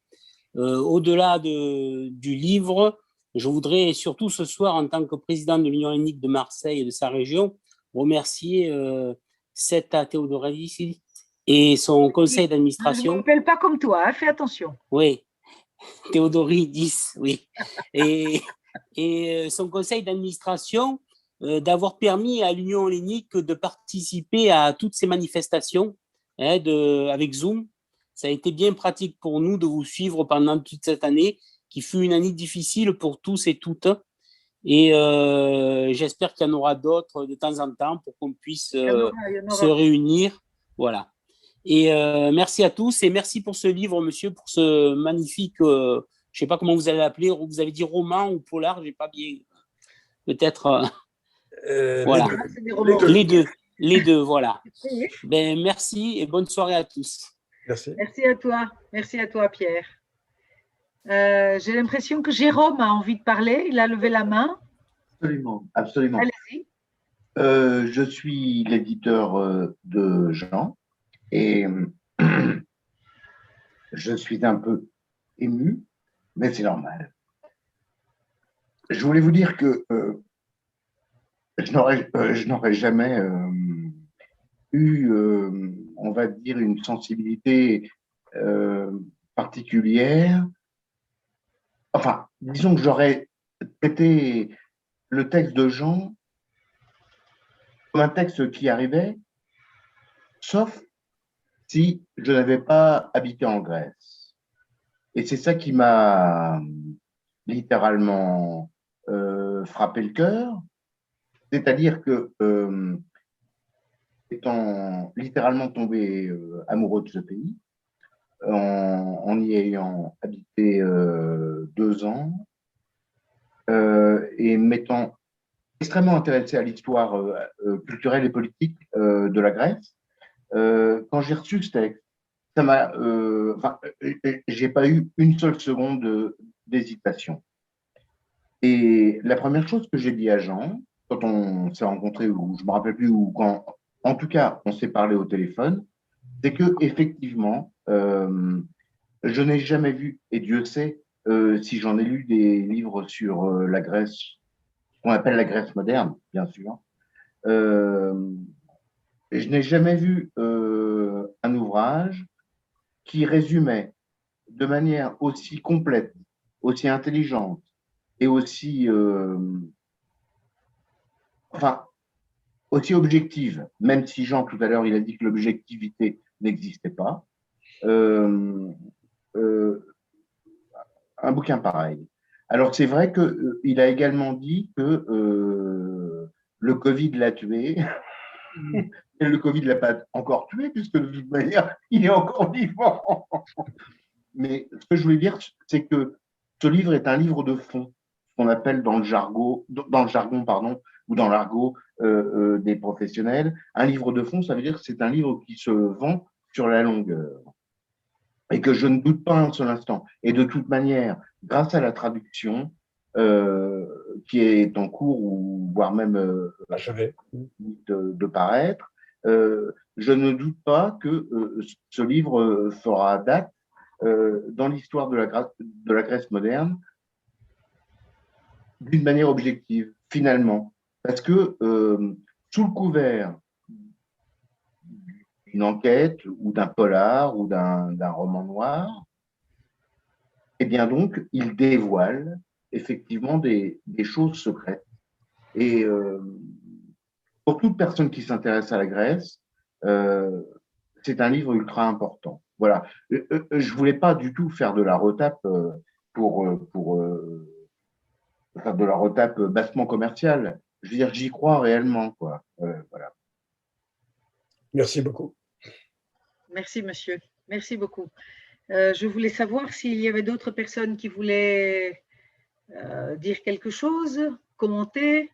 Au-delà du livre, je voudrais surtout ce soir, en tant que président de l'Union hellénique de Marseille et de sa région, remercier Seta Théodorakis et son conseil d'administration. Je ne m'appelle pas comme toi, hein, fais attention. Oui, Théodoridis, oui. Et son conseil d'administration d'avoir permis à l'Union hellénique de participer à toutes ces manifestations avec Zoom. Ça a été bien pratique pour nous de vous suivre pendant toute cette année, qui fut une année difficile pour tous et toutes. Et j'espère qu'il y en aura d'autres de temps en temps pour qu'on puisse se réunir. Voilà. Et merci à tous et merci pour ce livre, monsieur, pour ce magnifique, je ne sais pas comment vous allez l'appeler, vous avez dit roman ou polar, je n'ai pas bien, peut-être. Voilà. Les deux, voilà. Ben, merci et bonne soirée à tous. Merci. Merci à toi, Pierre. J'ai l'impression que Jérôme a envie de parler, il a levé la main. Absolument. Allez-y. Je suis l'éditeur de Jean et je suis un peu ému, mais c'est normal. Je voulais vous dire que je n'aurais jamais eu, on va dire, une sensibilité particulière. Enfin, disons que j'aurais traité le texte de Jean comme un texte qui arrivait, sauf si je n'avais pas habité en Grèce. Et c'est ça qui m'a littéralement frappé le cœur. C'est-à-dire que, étant littéralement tombé amoureux de ce pays, en y ayant habité 2 ans, et m'étant extrêmement intéressé à l'histoire culturelle et politique de la Grèce, quand j'ai reçu ce texte, ça m'a, j'ai pas eu une seule seconde d'hésitation. Et la première chose que j'ai dit à Jean, quand on s'est rencontrés, ou je me rappelle plus, ou quand, en tout cas, on s'est parlé au téléphone, c'est que effectivement, je n'ai jamais vu, et Dieu sait si j'en ai lu des livres sur la Grèce qu'on appelle la Grèce moderne, bien sûr. Je n'ai jamais vu un ouvrage qui résumait de manière aussi complète, aussi intelligente et aussi, enfin, aussi objective, même si Jean, tout à l'heure, il a dit que l'objectivité n'existait pas, euh, un bouquin pareil. Alors, c'est vrai qu'il a également dit que le Covid l'a tué. Et le Covid ne l'a pas encore tué, puisque de toute manière, il est encore vivant. Mais ce que je voulais dire, c'est que ce livre est un livre de fond, ce qu'on appelle dans le jargon, pardon, ou dans l'argot des professionnels. Un livre de fond, ça veut dire que c'est un livre qui se vend sur la longueur. Et que je ne doute pas un seul instant. Et de toute manière, grâce à la traduction qui est en cours, ou voire même de paraître, je ne doute pas que ce livre fera date dans l'histoire de la Grèce moderne d'une manière objective, finalement. Parce que sous le couvert d'une enquête ou d'un polar ou d'un roman noir, eh bien donc, il dévoile effectivement des choses secrètes. Et pour toute personne qui s'intéresse à la Grèce, c'est un livre ultra important. Voilà. Je voulais pas du tout faire de la retape faire de la retape bassement commerciale. Je veux dire, j'y crois réellement, quoi. Voilà. Merci beaucoup. Merci, monsieur. Merci beaucoup. Je voulais savoir s'il y avait d'autres personnes qui voulaient dire quelque chose, commenter.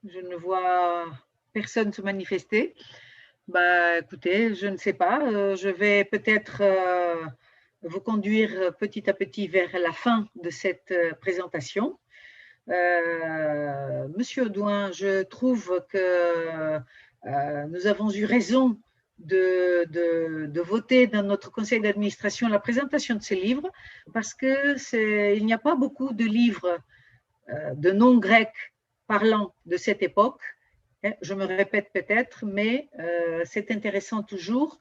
Je ne vois personne se manifester. Bah, écoutez, je ne sais pas. Je vais peut-être vous conduire petit à petit vers la fin de cette présentation. Monsieur Audouin, je trouve que nous avons eu raison de voter dans notre conseil d'administration la présentation de ces livres parce qu'il n'y a pas beaucoup de livres de non-grecs parlant de cette époque. Je me répète peut-être, mais c'est intéressant toujours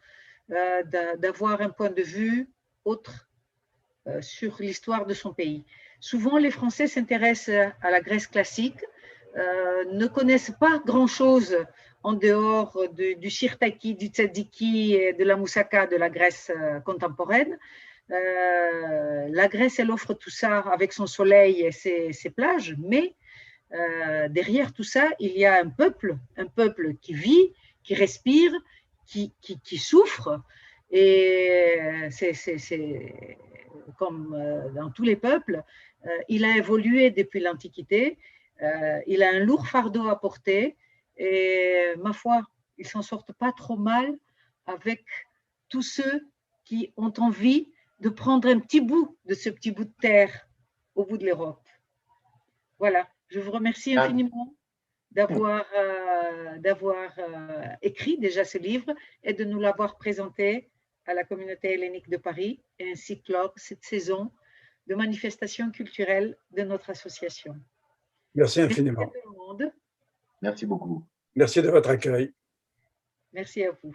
d'avoir un point de vue autre sur l'histoire de son pays. Souvent, les Français s'intéressent à la Grèce classique, ne connaissent pas grand-chose en dehors du Sirtaki, du Tzatziki et de la Moussaka de la Grèce contemporaine. La Grèce, elle offre tout ça avec son soleil et ses plages, mais derrière tout ça, il y a un peuple qui vit, qui respire, qui souffre, et c'est comme dans tous les peuples, il a évolué depuis l'Antiquité, il a un lourd fardeau à porter, et ma foi, ils s'en sortent pas trop mal avec tous ceux qui ont envie de prendre un petit bout de ce petit bout de terre au bout de l'Europe. Voilà, je vous remercie infiniment d'avoir écrit déjà ce livre et de nous l'avoir présenté à la communauté hellénique de Paris et ainsi clore cette saison de manifestations culturelles de notre association. Merci infiniment. Merci à tout le monde. Merci beaucoup. Merci de votre accueil. Merci à vous.